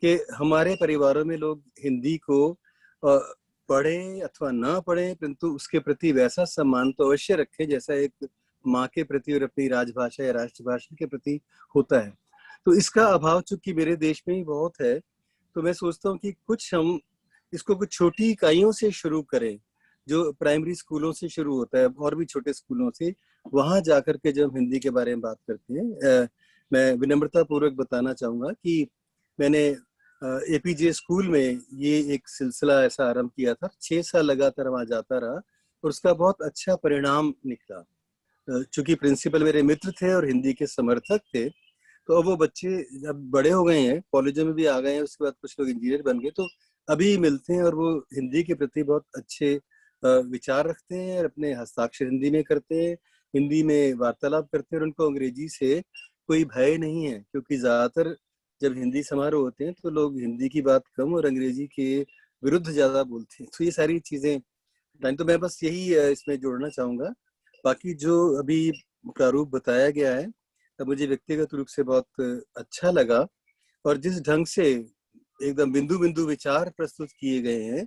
कि हमारे परिवारों में लोग हिंदी को पढ़े अथवा ना पढ़े, परंतु उसके प्रति वैसा सम्मान तो अवश्य रखें जैसा एक माँ के प्रति और अपनी राजभाषा या राष्ट्रभाषा के प्रति होता है। तो इसका अभाव चूंकि मेरे देश में ही बहुत है, तो मैं सोचता हूँ कि कुछ हम इसको कुछ छोटी इकाइयों से शुरू करें, जो प्राइमरी स्कूलों से शुरू होता है और भी छोटे स्कूलों से, वहां जाकर के जब हिंदी के बारे में बात करते हैं। मैं विनम्रता पूर्वक बताना चाहूंगा कि मैंने एपीजे स्कूल में ये एक सिलसिला ऐसा आरंभ किया था। 6 साल लगातार वहां जाता रहा और उसका बहुत अच्छा परिणाम निकला। चूंकि प्रिंसिपल मेरे मित्र थे और हिंदी के समर्थक थे, तो अब वो बच्चे जब बड़े हो गए हैं, कॉलेजों में भी आ गए हैं, उसके बाद कुछ लोग इंजीनियर बन गए, तो अभी मिलते हैं और वो हिंदी के प्रति बहुत अच्छे विचार रखते हैं, अपने हस्ताक्षर हिंदी में करते हैं, हिंदी में वार्तालाप करते हैं, और उनको अंग्रेजी से कोई भय नहीं है। क्योंकि ज्यादातर जब हिंदी समारोह होते हैं तो लोग हिंदी की बात कम और अंग्रेजी के विरुद्ध ज्यादा बोलते हैं। तो ये सारी चीजें, तो मैं बस यही इसमें जोड़ना चाहूंगा। बाकी जो अभी प्रारूप बताया गया है तब मुझे व्यक्तिगत रूप से बहुत अच्छा लगा, और जिस ढंग से एकदम बिंदु बिंदु विचार प्रस्तुत किए गए हैं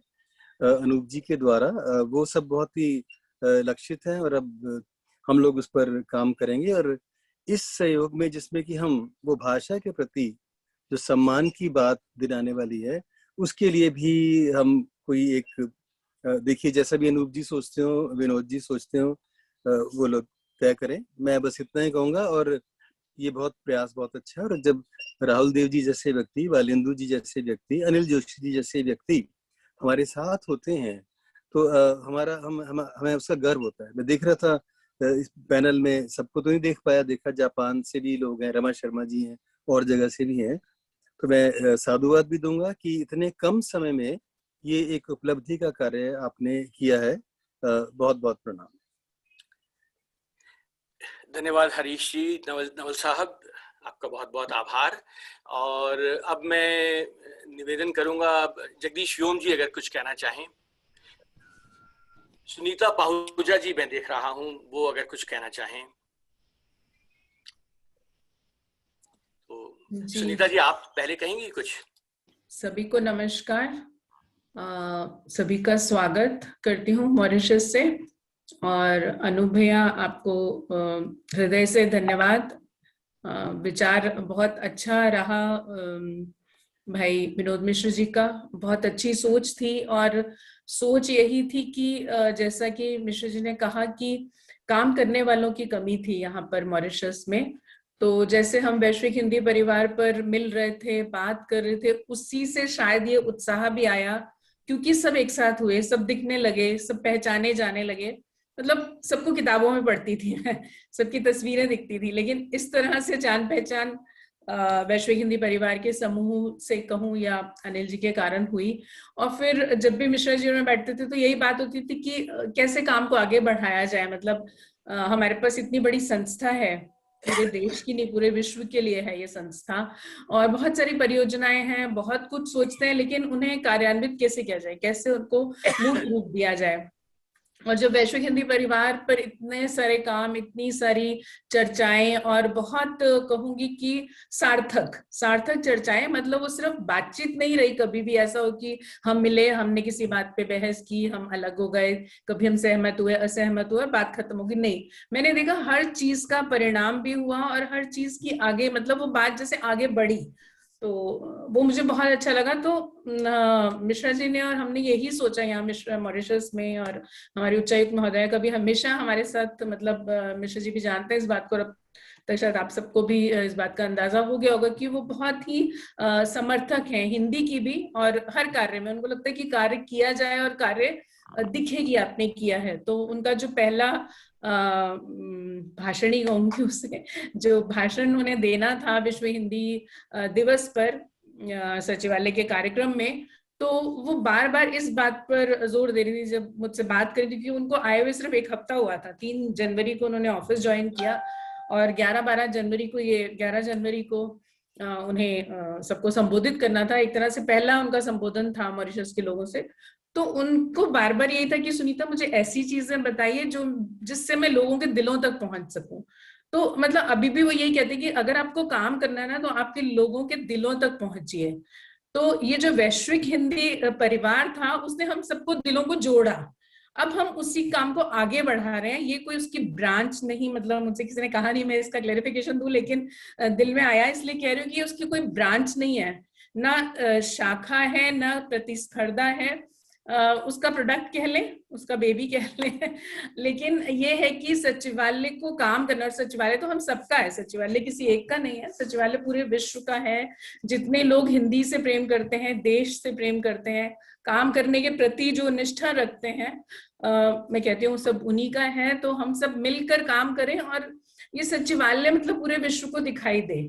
अनूप जी के द्वारा, वो सब बहुत ही लक्षित है। और अब हम लोग उस पर काम करेंगे, और इस सहयोग में जिसमें कि हम वो भाषा के प्रति जो सम्मान की बात दिलाने वाली है, उसके लिए भी हम कोई एक, देखिए जैसा भी अनूप जी सोचते हो, विनोद जी सोचते हो, वो लोग तय करें। मैं बस इतना ही कहूंगा, और ये बहुत प्रयास बहुत अच्छा है। और जब राहुल देव जी जैसे व्यक्ति, वालेंदु जी जैसे व्यक्ति, अनिल जोशी जी जैसे व्यक्ति हमारे साथ होते हैं, तो हमें उसका गर्व होता है। मैं देख रहा था इस पैनल में, सबको तो नहीं देख पाया, देखा जापान से भी लोग हैं, रमा शर्मा जी हैं, और जगह से भी हैं। तो मैं साधुवाद भी दूंगा कि इतने कम समय में ये एक उपलब्धि का कार्य आपने किया है। बहुत बहुत प्रणाम। धन्यवाद हरीश जी, नवल साहब, आपका बहुत बहुत आभार। और अब मैं निवेदन करूंगा, जगदीश व्योम जी अगर कुछ कहना चाहें। सुनीता पाहुजा जी मैं देख रहा हूं, वो अगर कुछ कहना चाहें तो सुनीता जी आप पहले कहेंगी कुछ। सभी को नमस्कार, सभी का स्वागत करती हूँ मॉरिशस से। और अनूप भैया आपको हृदय से धन्यवाद। विचार बहुत अच्छा रहा भाई विनोद मिश्र जी का, बहुत अच्छी सोच थी। और सोच यही थी कि जैसा कि मिश्र जी ने कहा कि काम करने वालों की कमी थी यहाँ पर मॉरिशस में, तो जैसे हम वैश्विक हिंदी परिवार पर मिल रहे थे, बात कर रहे थे, उसी से शायद ये उत्साह भी आया, क्योंकि सब एक साथ हुए, सब दिखने लगे, सब पहचाने जाने लगे। मतलब सबको किताबों में पढ़ती थी सबकी तस्वीरें दिखती थी, लेकिन इस तरह से जान पहचान वैश्विक हिंदी परिवार के समूह से कहूँ या अनिल जी के कारण हुई। और फिर जब भी मिश्रा जी में बैठते थे तो यही बात होती थी कि कैसे काम को आगे बढ़ाया जाए। मतलब हमारे पास इतनी बड़ी संस्था है, पूरे देश की नहीं पूरे विश्व के लिए है ये संस्था, और बहुत सारी परियोजनाएं हैं, बहुत कुछ सोचते हैं, लेकिन उन्हें कार्यान्वित कैसे किया जाए, कैसे उनको मूर्त रूप दिया जाए। और जब वैश्विक हिंदी परिवार पर इतने सारे काम, इतनी सारी चर्चाएं और बहुत कहूंगी कि सार्थक चर्चाएं, मतलब वो सिर्फ बातचीत नहीं रही। कभी भी ऐसा हो कि हम मिले, हमने किसी बात पे बहस की, हम अलग हो गए, कभी हम सहमत हुए, असहमत हुए, बात खत्म होगी, नहीं। मैंने देखा हर चीज का परिणाम भी हुआ और हर चीज की आगे, मतलब वो बात जैसे आगे बढ़ी, तो वो मुझे बहुत अच्छा लगा। तो मिश्रा जी ने और हमने यही सोचा यहाँ मिश्रा मॉरिशस में, और हमारे उच्चायुक्त महोदय का भी हमेशा हमारे साथ, मतलब मिश्रा जी भी जानते हैं इस बात को, तो शायद आप सबको भी इस बात का अंदाजा हो गया होगा कि वो बहुत ही समर्थक हैं हिंदी की भी, और हर कार्य में उनको लगता है कि कार्य किया जाए और कार्य दिखे कि आपने किया है। तो उनका जो पहला भाषण ही कहूंगी उसे, जो भाषण उन्हें देना था विश्व हिंदी दिवस पर सचिवालय के कार्यक्रम में, तो वो बार बार इस बात पर जोर दे रही थी जब मुझसे बात करी थी कि उनको आए हुए सिर्फ एक हफ्ता हुआ था। 3 जनवरी को उन्होंने ऑफिस ज्वाइन किया और 11-12 जनवरी को, ये 11 जनवरी को उन्हें सबको संबोधित करना था। एक तरह से पहला उनका संबोधन था मॉरिशस के लोगों से। तो उनको बार बार यही था कि सुनीता मुझे ऐसी चीजें बताइए जो जिससे मैं लोगों के दिलों तक पहुंच सकूं। तो मतलब अभी भी वो यही कहते कि अगर आपको काम करना है ना तो आपके लोगों के दिलों तक पहुंचिए। तो ये जो वैश्विक हिंदी परिवार था उसने हम सबको दिलों को जोड़ा। अब हम उसी काम को आगे बढ़ा रहे हैं। ये कोई उसकी ब्रांच नहीं, मतलब मुझसे किसी ने कहा नहीं मैं इसका क्लेरिफिकेशन दूं, लेकिन दिल में आया इसलिए कह रही हूँ कि उसकी कोई ब्रांच नहीं है, ना शाखा है, ना प्रतिस्पर्धा है। उसका प्रोडक्ट कह लें, उसका बेबी कह लें, लेकिन ये है कि सचिवालय को काम करना, और सचिवालय तो हम सबका है, सचिवालय किसी एक का नहीं है, सचिवालय पूरे विश्व का है। जितने लोग हिंदी से प्रेम करते हैं, देश से प्रेम करते हैं, काम करने के प्रति जो निष्ठा रखते हैं, मैं कहती हूँ सब उन्हीं का है। तो हम सब मिलकर काम करें और ये सचिवालय मतलब पूरे विश्व को दिखाई दे।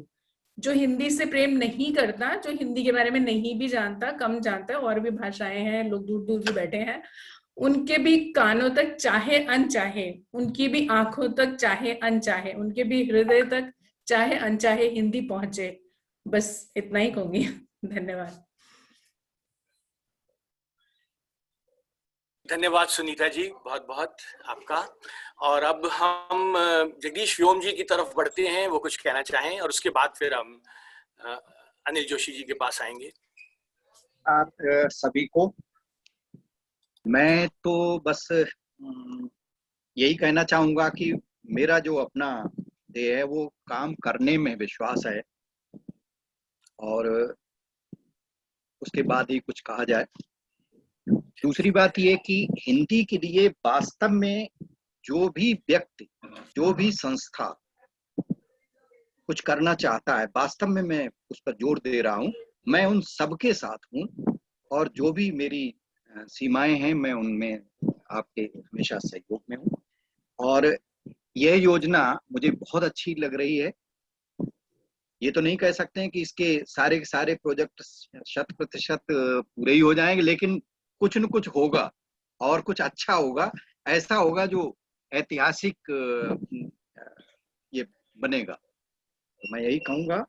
जो हिंदी से प्रेम नहीं करता, जो हिंदी के बारे में नहीं भी जानता, कम जानता है, और भी भाषाएं हैं, लोग दूर दूर भी बैठे हैं, उनके भी कानों तक चाहे अनचाहे, उनकी भी आंखों तक चाहे अनचाहे, उनके भी हृदय तक चाहे अनचाहे हिंदी पहुंचे। बस इतना ही कहूंगी। धन्यवाद। धन्यवाद सुनीता जी, बहुत बहुत आपका। और अब हम जगदीश व्योम जी की तरफ बढ़ते हैं, वो कुछ कहना चाहें, और उसके बाद फिर हम अनिल जोशी जी के पास आएंगे। आप सभी को मैं तो बस यही कहना चाहूंगा कि मेरा जो अपना ध्येय है वो काम करने में विश्वास है, और उसके बाद ही कुछ कहा जाए। दूसरी बात ये कि हिंदी के लिए वास्तव में जो भी व्यक्ति, जो भी संस्था कुछ करना चाहता है, वास्तव में मैं उस पर जोर दे रहा हूँ, मैं उन सबके साथ हूँ, और जो भी मेरी सीमाएं हैं मैं उनमें आपके हमेशा सहयोग में हूँ। और यह योजना मुझे बहुत अच्छी लग रही है। ये तो नहीं कह सकते हैं कि इसके सारे के सारे प्रोजेक्ट 100% पूरे ही हो जाएंगे, लेकिन कुछ न कुछ होगा और कुछ अच्छा होगा, ऐसा होगा जो ऐतिहासिक ये बनेगा, तो मैं यही कहूँगा।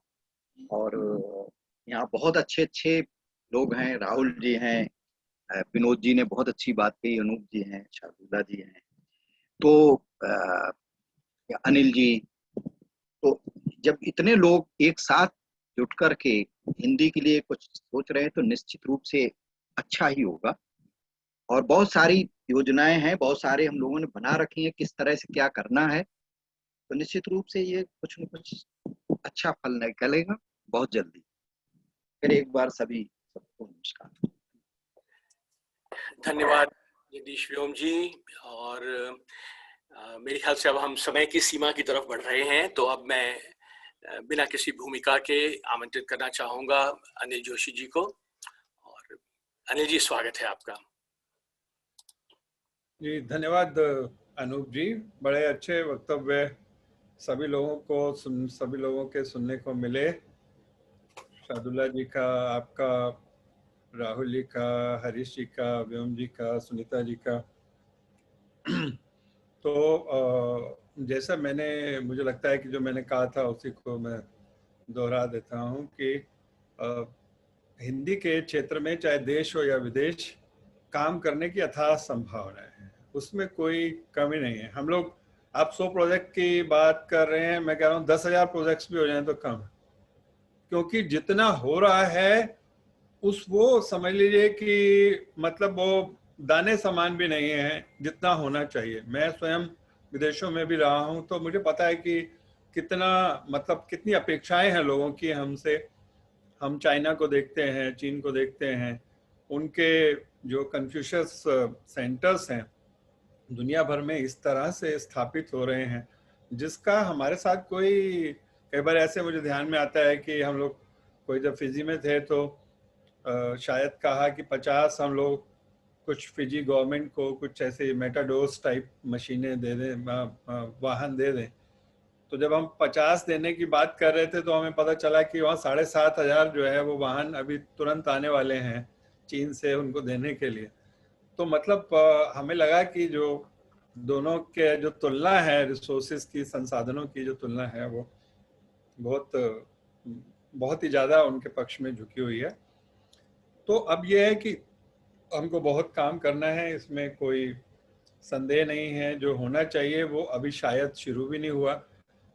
और यहाँ बहुत अच्छे अच्छे लोग हैं, राहुल जी हैं, विनोद जी ने बहुत अच्छी बात कही, अनूप जी हैं, शार्दुला जी हैं, तो अनिल जी, तो जब इतने लोग एक साथ जुट कर के हिंदी के लिए कुछ सोच रहे हैं तो निश्चित रूप से अच्छा ही होगा। और बहुत सारी योजनाएं हैं, बहुत सारे हम लोगों ने बना रखी हैं किस तरह से क्या करना है, तो निश्चित रूप से ये कुछ न कुछ अच्छा फल निकलेगा बहुत जल्दी। फिर एक बार सभी सबको नमस्कार। धन्यवाद जगदीश व्योम जी। और मेरे ख्याल से अब हम समय की सीमा की तरफ बढ़ रहे हैं, तो अब मैं बिना किसी भूमिका के आमंत्रित करना चाहूंगा अनिल जोशी जी को। और अनिल जी, स्वागत है आपका। जी धन्यवाद अनूप जी, बड़े अच्छे वक्तव्य सभी लोगों के सुनने को मिले। शादुल्ला जी का, आपका, राहुल जी का, हरीश जी का, व्योम जी का, सुनीता जी का। तो जैसा मुझे लगता है कि जो मैंने कहा था उसी को मैं दोहरा देता हूँ कि हिंदी के क्षेत्र में चाहे देश हो या विदेश, काम करने की अथाह संभावनाएं हैं, उसमें कोई कमी नहीं है। हम लोग, आप 100 प्रोजेक्ट की बात कर रहे हैं, मैं कह रहा हूँ 10,000 प्रोजेक्ट्स भी हो जाएं तो कम है, क्योंकि जितना हो रहा है वो समझ लीजिए कि मतलब वो दाने समान भी नहीं है जितना होना चाहिए। मैं स्वयं विदेशों में भी रहा हूं, तो मुझे पता है कि कितनी अपेक्षाएं हैं लोगों की हमसे। हम चाइना को देखते हैं, चीन को देखते हैं, उनके जो कन्फ्यूशियस सेंटर्स हैं दुनिया भर में इस तरह से स्थापित हो रहे हैं, जिसका हमारे साथ कई बार ऐसे मुझे ध्यान में आता है कि हम लोग जब फिजी में थे तो शायद कहा कि 50 हम लोग कुछ फिजी गवर्नमेंट को कुछ ऐसे मेटाडोर्स टाइप मशीनें दे दें, वाहन दे दें। तो जब हम 50 देने की बात कर रहे थे तो हमें पता चला कि वहाँ 7,500 जो है वो वाहन अभी तुरंत आने वाले हैं चीन से उनको देने के लिए। तो हमें लगा कि जो दोनों के जो तुलना है, रिसोर्सेज की, संसाधनों की जो तुलना है, वो बहुत ही ज़्यादा उनके पक्ष में झुकी हुई है। तो अब ये है कि हमको बहुत काम करना है, इसमें कोई संदेह नहीं है। जो होना चाहिए वो अभी शायद शुरू भी नहीं हुआ,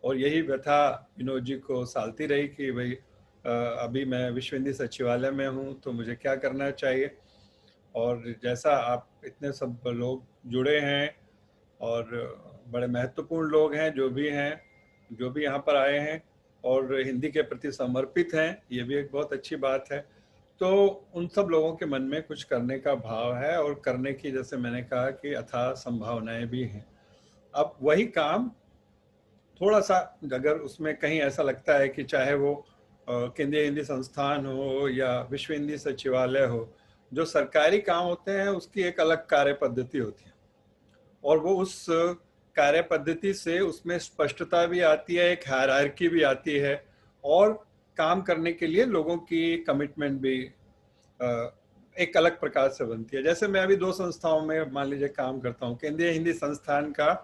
और यही व्यथा विनोद जी को सालती रही कि भाई अभी मैं विश्व हिंदी सचिवालय में हूँ तो मुझे क्या करना चाहिए। और जैसा आप इतने सब लोग जुड़े हैं और बड़े महत्वपूर्ण लोग हैं, जो भी यहाँ पर आए हैं और हिंदी के प्रति समर्पित हैं, ये भी एक बहुत अच्छी बात है। तो उन सब लोगों के मन में कुछ करने का भाव है, और करने की, जैसे मैंने कहा कि अथाह संभावनाएं भी हैं। अब वही काम थोड़ा सा, अगर उसमें कहीं ऐसा लगता है कि चाहे वो केंद्रीय हिंदी संस्थान हो या विश्व हिंदी सचिवालय हो, जो सरकारी काम होते हैं उसकी एक अलग कार्य पद्धति होती है, और वो उस कार्य पद्धति से उसमें स्पष्टता भी आती है, एक हायरार्की भी आती है, और काम करने के लिए लोगों की कमिटमेंट भी एक अलग प्रकार से बनती है। जैसे मैं अभी 2 संस्थाओं में मान लीजिए काम करता हूँ। केंद्रीय हिंदी संस्थान का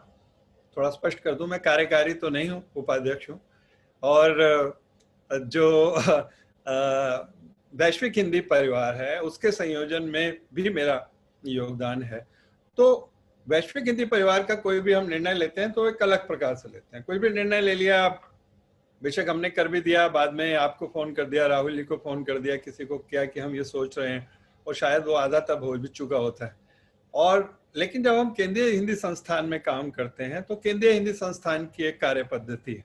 थोड़ा स्पष्ट कर दूं, मैं कार्यकारी तो नहीं हूँ, उपाध्यक्ष हूँ, और जो वैश्विक हिंदी परिवार है उसके संयोजन में भी मेरा योगदान है। तो वैश्विक हिंदी परिवार का कोई भी हम निर्णय लेते हैं तो एक अलग प्रकार से लेते हैं। कोई भी निर्णय ले लिया, बेशक हमने कर भी दिया, बाद में आपको फोन कर दिया, राहुल जी को फोन कर दिया, किसी को किया कि हम ये सोच रहे हैं, और शायद वो आधा तब हो भी चुका होता है। और लेकिन जब हम केंद्रीय हिंदी संस्थान में काम करते हैं तो केंद्रीय हिंदी संस्थान की एक कार्य पद्धति है,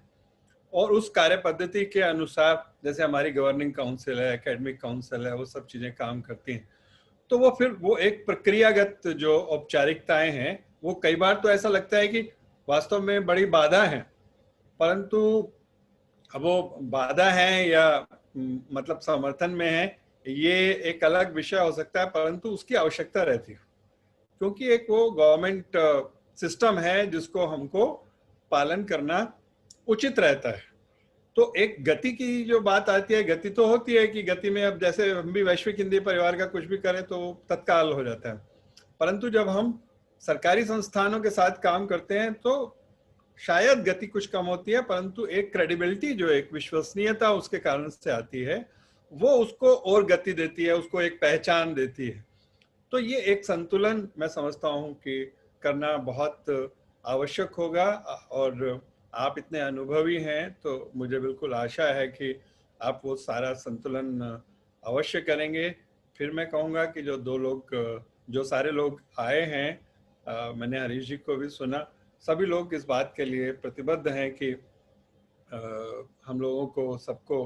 और उस कार्य पद्धति के अनुसार जैसे हमारी गवर्निंग काउंसिल है, एकेडमिक काउंसिल है, वो सब चीजें काम करती हैं। तो वो एक प्रक्रियागत जो औपचारिकताएं हैं, वो कई बार तो ऐसा लगता है कि वास्तव में बड़ी बाधा है, परंतु अब वो बाधा है या समर्थन में है, ये एक अलग विषय हो सकता है, परंतु उसकी आवश्यकता रहती है, क्योंकि एक वो गवर्नमेंट सिस्टम है जिसको हमको पालन करना उचित रहता है। तो एक गति की जो बात आती है, गति तो होती है कि गति में, अब जैसे हम भी वैश्विक हिंदी परिवार का कुछ भी करें तो तत्काल हो जाता है, परंतु जब हम सरकारी संस्थानों के साथ काम करते हैं तो शायद गति कुछ कम होती है, परंतु एक क्रेडिबिलिटी, जो एक विश्वसनीयता उसके कारण से आती है, वो उसको और गति देती है, उसको एक पहचान देती है। तो ये एक संतुलन मैं समझता हूँ कि करना बहुत आवश्यक होगा, और आप इतने अनुभवी हैं तो मुझे बिल्कुल आशा है कि आप वो सारा संतुलन अवश्य करेंगे। फिर मैं कहूँगा कि जो सारे लोग आए हैं, मैंने हरीश जी को भी सुना, सभी लोग इस बात के लिए प्रतिबद्ध हैं कि हम लोगों को सबको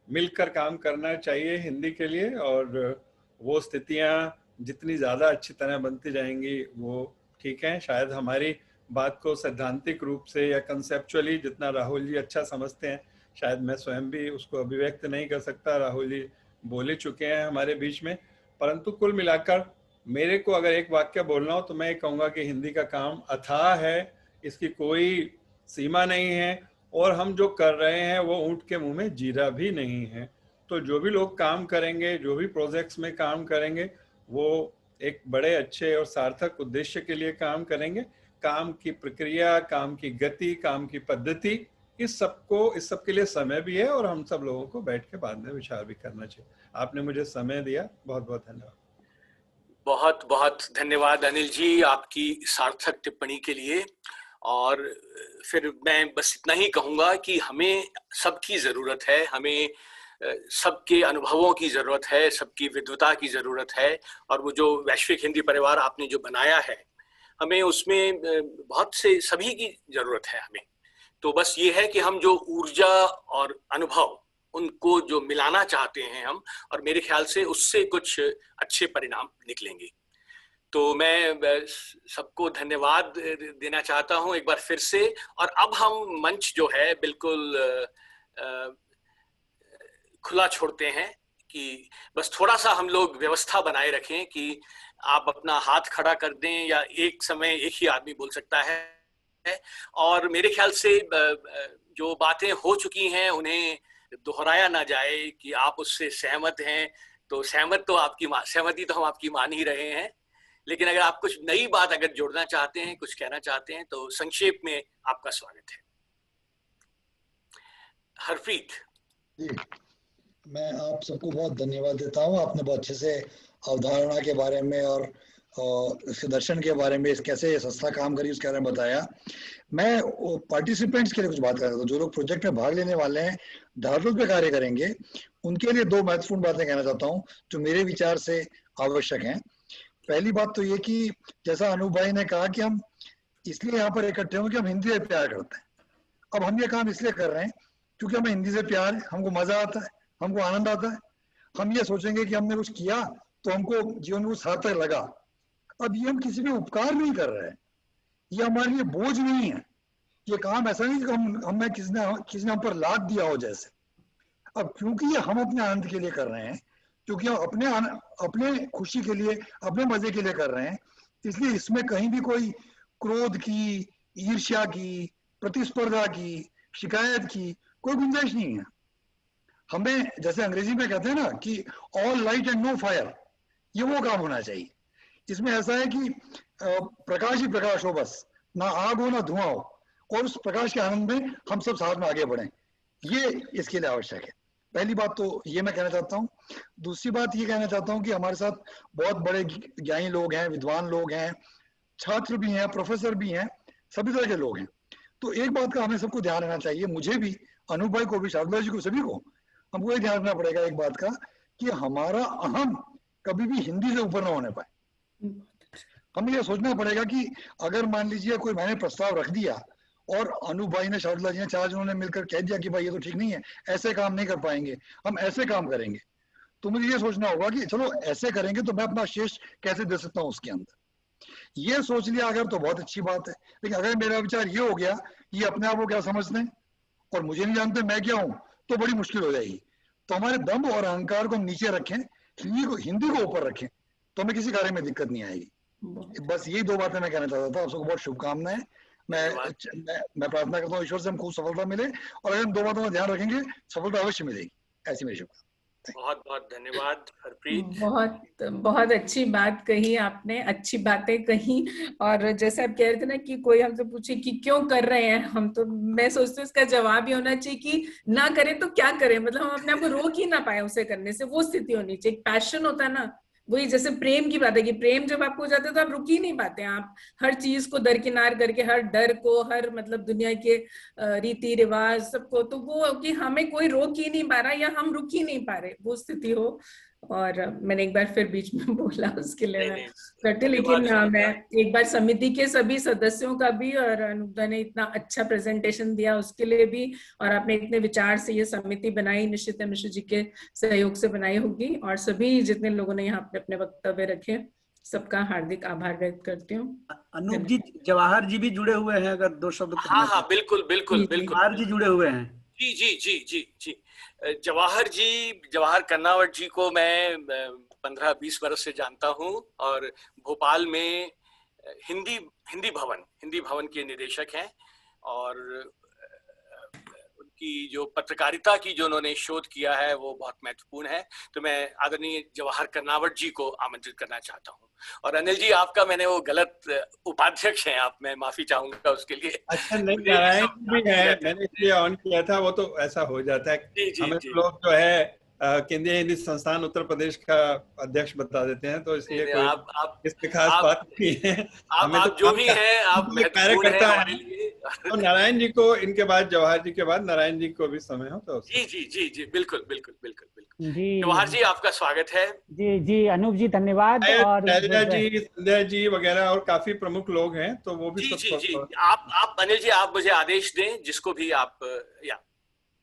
मिलकर काम करना चाहिए हिंदी के लिए, और वो स्थितियाँ जितनी ज़्यादा अच्छी तरह बनती जाएंगी वो ठीक है। शायद हमारी बात को सैद्धांतिक रूप से या कंसेप्चुअली जितना राहुल जी अच्छा समझते हैं, शायद मैं स्वयं भी उसको अभिव्यक्त नहीं कर सकता, राहुल जी बोल ही चुके हैं हमारे बीच में, परंतु कुल मिलाकर मेरे को अगर एक वाक्य बोलना हो तो मैं कहूँगा कि हिंदी का काम अथाह है, इसकी कोई सीमा नहीं है, और हम जो कर रहे हैं वो ऊंट के मुंह में जीरा भी नहीं है। तो जो भी लोग काम करेंगे, जो भी प्रोजेक्ट्स में काम करेंगे, वो एक बड़े अच्छे और सार्थक उद्देश्य के लिए काम करेंगे। काम की प्रक्रिया, काम की गति, काम की पद्धति, इस सब के लिए समय भी है, और हम सब लोगों को बैठ के बाद में विचार भी करना चाहिए। आपने मुझे समय दिया, बहुत बहुत धन्यवाद। बहुत बहुत धन्यवाद अनिल जी आपकी सार्थक टिप्पणी के लिए। और फिर मैं बस इतना ही कहूंगा कि हमें सबकी जरूरत है, हमें सबके अनुभवों की जरूरत है, सबकी विद्वता की जरूरत है। और वो जो वैश्विक हिंदी परिवार आपने जो बनाया है, हमें उसमें बहुत से सभी की जरूरत है हमें। तो बस ये है कि हम जो ऊर्जा और अनुभव उनको जो मिलाना चाहते हैं हम, और मेरे ख्याल से उससे कुछ अच्छे परिणाम निकलेंगे। तो मैं सबको धन्यवाद देना चाहता हूं एक बार फिर से। और अब हम मंच जो है बिल्कुल खुला छोड़ते हैं कि बस थोड़ा सा हम लोग व्यवस्था बनाए रखें कि आप अपना हाथ खड़ा कर दें, या एक समय एक ही आदमी बोल सकता है। और मेरे ख्याल से जो बातें हो चुकी हैं उन्हें दोहराया ना जाए कि आप उससे सहमत हैं। तो सहमति तो हम आपकी मान ही रहे हैं, लेकिन अगर आप कुछ नई बात अगर जोड़ना चाहते हैं, कुछ कहना चाहते हैं, तो संक्षेप में आपका स्वागत है। हरप्रीत जी, मैं आप सबको बहुत धन्यवाद देता हूँ। आपने बहुत अच्छे से अवधारणा के बारे में और इसके दर्शन के बारे में, कैसे ये संस्था काम करी उसके बारे में बताया। मैं पार्टिसिपेंट्स के लिए कुछ बात कर रहा था, जो लोग प्रोजेक्ट में भाग लेने वाले हैं, धारलोक पे कार्य करेंगे, उनके लिए दो महत्वपूर्ण बातें कहना चाहता हूँ जो मेरे विचार से आवश्यक हैं। पहली बात तो ये कि जैसा अनूप भाई ने कहा कि हम इसलिए यहाँ पर इकट्ठे हों कि हम हिंदी से प्यार करते हैं। अब हम ये काम इसलिए कर रहे हैं क्योंकि हमें हिंदी से प्यार है, हमको मजा आता है, हमको आनंद आता है। हम ये सोचेंगे कि हमने कुछ किया तो हमको जीवन में कुछ सार्थक लगा। अब ये हम किसी पे उपकार नहीं कर रहे हैं, ये हमारे लिए बोझ नहीं है। ये काम ऐसा नहीं कि हमें किसी ने हम पर लाद दिया हो जैसे। अब क्योंकि ये हम अपने आनंद के लिए कर रहे हैं, क्योंकि हम अपने खुशी के लिए, अपने मजे के लिए कर रहे हैं, इसलिए इसमें कहीं भी कोई क्रोध की, ईर्ष्या की, प्रतिस्पर्धा की, शिकायत की कोई गुंजाइश नहीं है। हमें जैसे अंग्रेजी में कहते हैं ना कि all light and no fire, ये वो काम होना चाहिए। इसमें ऐसा है कि प्रकाश ही प्रकाश हो, बस ना आग हो ना धुआं हो, और उस प्रकाश के आनंद में हम सब साथ में आगे बढ़ें, ये इसके लिए आवश्यक है। पहली बात तो ये मैं कहना चाहता हूँ। दूसरी बात ये कहना चाहता हूँ कि हमारे साथ बहुत बड़े ज्ञानी लोग हैं, विद्वान लोग हैं, छात्र भी हैं, प्रोफेसर भी हैं, सभी तरह के लोग हैं। तो एक बात का हमें सबको ध्यान रखना चाहिए, मुझे भी, अनूप भाई को भी, शारदा जी को, सभी को, हमको ये ध्यान रखना पड़ेगा एक बात का कि हमारा अहम कभी भी हिंदी से ऊपर ना होने पाए। हमें ये सोचना पड़ेगा कि अगर मान लीजिए कोई मैंने प्रस्ताव रख दिया और अनूप भाई ने, शारदा जी ने, चार जनों ने मिलकर कह दिया कि भाई ये तो ठीक नहीं है, ऐसे काम नहीं कर पाएंगे, हम ऐसे काम करेंगे, तो मुझे ये सोचना होगा कि चलो ऐसे करेंगे तो मैं अपना शेष कैसे दे सकता हूँ उसके अंदर। ये सोच लिया अगर तो बहुत अच्छी बात है, लेकिन अगर मेरा विचार ये हो गया ये अपने आप को क्या समझते हैं और मुझे नहीं जानते मैं क्या हूँ, तो बड़ी मुश्किल हो जाएगी। तो हमारे दम और अहंकार को हम नीचे रखें, हिंदी को ऊपर रखें, तो हमें किसी कार्य में दिक्कत नहीं आएगी। बस यही दो बातें मैं कहना चाहता था। आप सबको बहुत शुभकामनाएं। मैं प्रार्थना करता हूँ ईश्वर से हमको सफलता मिले, और अगर हम दो बातों का ध्यान रखेंगे सफलता अवश्य मिलेगी, ऐसी मेरी शुभकामना। बहुत बहुत धन्यवाद हरप्रीत। बहुत बहुत अच्छी बात कही आपने, अच्छी बातें कही। और जैसे आप कह रहे थे ना कि कोई हमसे पूछे कि क्यों कर रहे हैं हम, तो मैं सोचती हूँ इसका जवाब ही होना चाहिए कि ना करें तो क्या करें, मतलब हम अपने आप को रोक ही ना पाए उसे करने से, वो स्थिति होनी चाहिए। पैशन होता है ना, वही जैसे प्रेम की बात है कि प्रेम जब आपको हो जाता है तो आप रुक ही नहीं पाते हैं। आप हर चीज को दरकिनार करके, हर डर को, हर मतलब दुनिया के रीति रिवाज सबको, तो वो कि हमें कोई रोक ही नहीं पा रहा या हम रुक ही नहीं पा रहे, वो स्थिति हो। और मैंने एक बार फिर बीच में बोला, उसके लिए मैं करती, लेकिन मैं एक बार समिति के सभी सदस्यों का भी, और अनुपदा ने इतना अच्छा प्रेजेंटेशन दिया उसके लिए भी, और आपने इतने विचार से ये समिति बनाई, निश्चित मिश्र जी के सहयोग से बनाई होगी, और सभी जितने लोगों ने यहाँ पे अपने वक्तव्य रखे, सबका हार्दिक आभार व्यक्त करती हूँ। अनूप जी, जवाहर जी भी जुड़े हुए हैं, अगर दो शब्द। हाँ हाँ बिल्कुल बिल्कुल बिल्कुल, जवाहर जी जुड़े हुए हैं। जी जी जी जी जी। जवाहर कर्नावट जी को मैं 15-20 वर्ष से जानता हूँ और भोपाल में हिंदी भवन के निदेशक हैं और उनकी जो पत्रकारिता की जो उन्होंने शोध किया है वो बहुत महत्वपूर्ण है। तो मैं आदरणीय जवाहर कर्नावट जी को आमंत्रित करना चाहता हूँ। और अनिल जी, आपका मैंने वो गलत उपाध्यक्ष हैं आप, मैं माफी चाहूंगा उसके लिए। अच्छा, नहीं, नारायण भी है, मैंने इसलिए ऑन किया था, वो तो ऐसा हो जाता है। जी जी हमें जी। तो लोग जो है केंद्रीय हिंदी संस्थान उत्तर प्रदेश का अध्यक्ष बता देते हैं, तो इसलिए कोई इसमें खास बात नहीं है। हमें तो आप जो भी हैं, आप महत्वपूर्ण हैं हमारे लिए। तो नारायण जी को इनके बाद, जवाहर जी के बाद नारायण जी को भी समय हो तो। जी जी जी जी, बिल्कुल बिल्कुल बिल्कुल बिल्कुल। जी जवाहर जी, आपका स्वागत है। जी जी, अनूप जी धन्यवाद। और शैलजा जी, संध्या जी वगैरह और काफी प्रमुख लोग हैं, तो वो भी जी सब जी जी। आप अनिल जी, आप मुझे आदेश दें जिसको भी आप या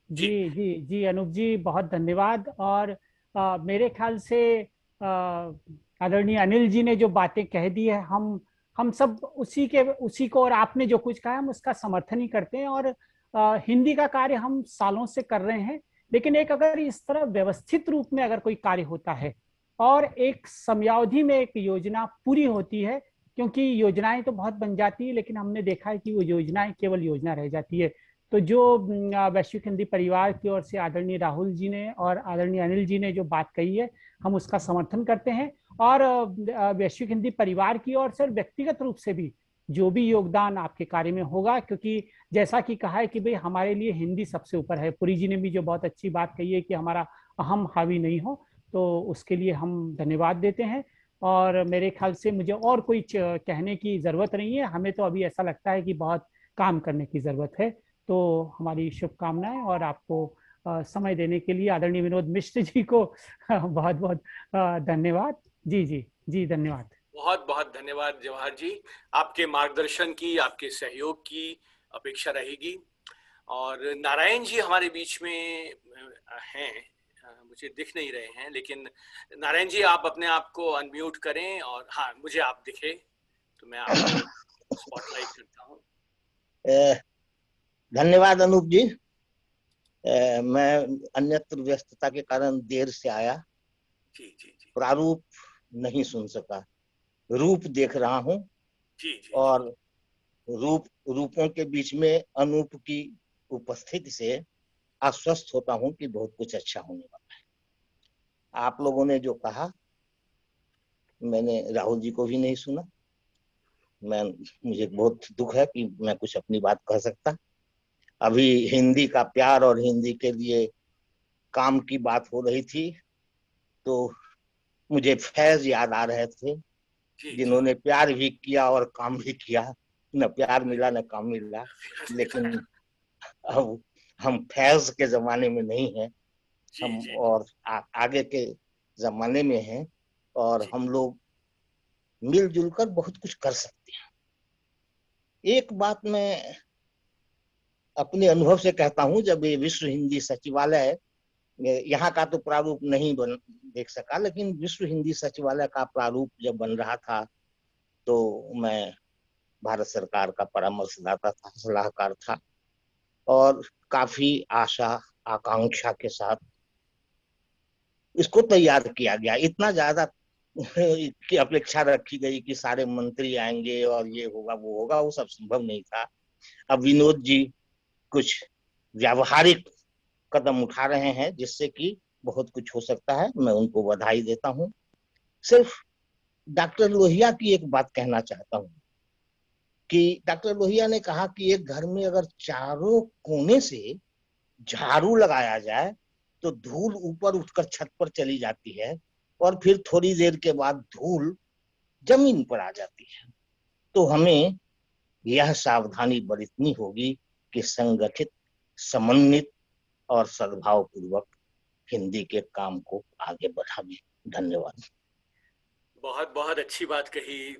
जी जी जी, अनूप जी बहुत धन्यवाद। और मेरे ख्याल से आदरणीय अनिल जी ने जो बातें कह दी है, हम सब उसी को, और आपने जो कुछ कहा हम उसका समर्थन ही करते हैं। और हिंदी का कार्य हम सालों से कर रहे हैं, लेकिन एक अगर इस तरह व्यवस्थित रूप में अगर कोई कार्य होता है और एक समयावधि में एक योजना पूरी होती है, क्योंकि योजनाएं तो बहुत बन जाती है लेकिन हमने देखा है कि वो योजनाएं केवल योजना रह जाती है। तो जो वैश्विक हिंदी परिवार की ओर से आदरणीय राहुल जी ने और आदरणीय अनिल जी ने जो बात कही है, हम उसका समर्थन करते हैं। और वैश्विक हिंदी परिवार की ओर से व्यक्तिगत रूप से भी जो भी योगदान आपके कार्य में होगा, क्योंकि जैसा कि कहा है कि भाई हमारे लिए हिंदी सबसे ऊपर है। पुरी जी ने भी जो बहुत अच्छी बात कही है कि हमारा अहम हावी नहीं हो, तो उसके लिए हम धन्यवाद देते हैं। और मेरे ख्याल से मुझे और कोई कहने की जरूरत नहीं है। हमें तो अभी ऐसा लगता है कि बहुत काम करने की जरूरत है। तो हमारी शुभकामनाएं, और आपको समय देने के लिए आदरणीय विनोद मिश्र जी को बहुत बहुत धन्यवाद। जी जी जी, धन्यवाद। बहुत बहुत धन्यवाद जवाहर जी। आपके मार्गदर्शन की, आपके सहयोग की अपेक्षा रहेगी। और नारायण जी हमारे बीच में हैं, मुझे दिख नहीं रहे हैं, लेकिन नारायण जी आप अपने आप को अनम्यूट करें और हाँ, मुझे आप दिखे तो मैं आपको स्पॉटलाइट करता हूँ। धन्यवाद अनूप जी। मैं अन्यत्र व्यस्तता के कारण देर से आया, जी जी जी। प्रारूप नहीं सुन सका, रूप देख रहा हूँ। जी जी। और रूपों के बीच में अनूप की उपस्थिति से आश्वस्त होता हूँ कि बहुत कुछ अच्छा होने वाला है। आप लोगों ने जो कहा, मैंने राहुल जी को भी नहीं सुना। मुझे बहुत दुख है कि मैं कुछ अपनी बात कह सकता। अभी हिंदी का प्यार और हिंदी के लिए काम की बात हो रही थी, तो मुझे फैज याद आ रहे थे, जिन्होंने प्यार भी किया और काम भी किया। न प्यार मिला न काम मिला, लेकिन अब हम फैज के जमाने में नहीं हैं, हम और आगे के जमाने में हैं, और हम लोग मिलजुल कर बहुत कुछ कर सकते हैं। एक बात मैं अपने अनुभव से कहता हूँ, जब ये विश्व हिंदी सचिवालय, यहाँ का तो प्रारूप नहीं देख सका, लेकिन विश्व हिंदी सचिवालय का प्रारूप जब बन रहा था, तो मैं भारत सरकार का परामर्शदाता था, सलाहकार था, और काफी आशा आकांक्षा के साथ इसको तैयार किया गया। इतना ज्यादा की अपेक्षा रखी गई कि सारे मंत्री आएंगे और ये होगा वो होगा, वो सब संभव नहीं था। अब विनोद जी कुछ व्यावहारिक कदम उठा रहे हैं, जिससे कि बहुत कुछ हो सकता है। मैं उनको बधाई देता हूँ। सिर्फ डॉक्टर लोहिया की एक बात कहना चाहता हूँ कि डॉक्टर लोहिया ने कहा कि एक घर में अगर चारों कोने से झाड़ू लगाया जाए तो धूल ऊपर उठकर छत पर चली जाती है, और फिर थोड़ी देर के बाद धूल जमीन पर आ जाती है। तो हमें यह सावधानी बरतनी होगी कि संगठित, समन्वित और सद्भाव पूर्वक हिंदी के काम को आगे बढ़ावे। धन्यवाद। बहुत बहुत अच्छी बात कही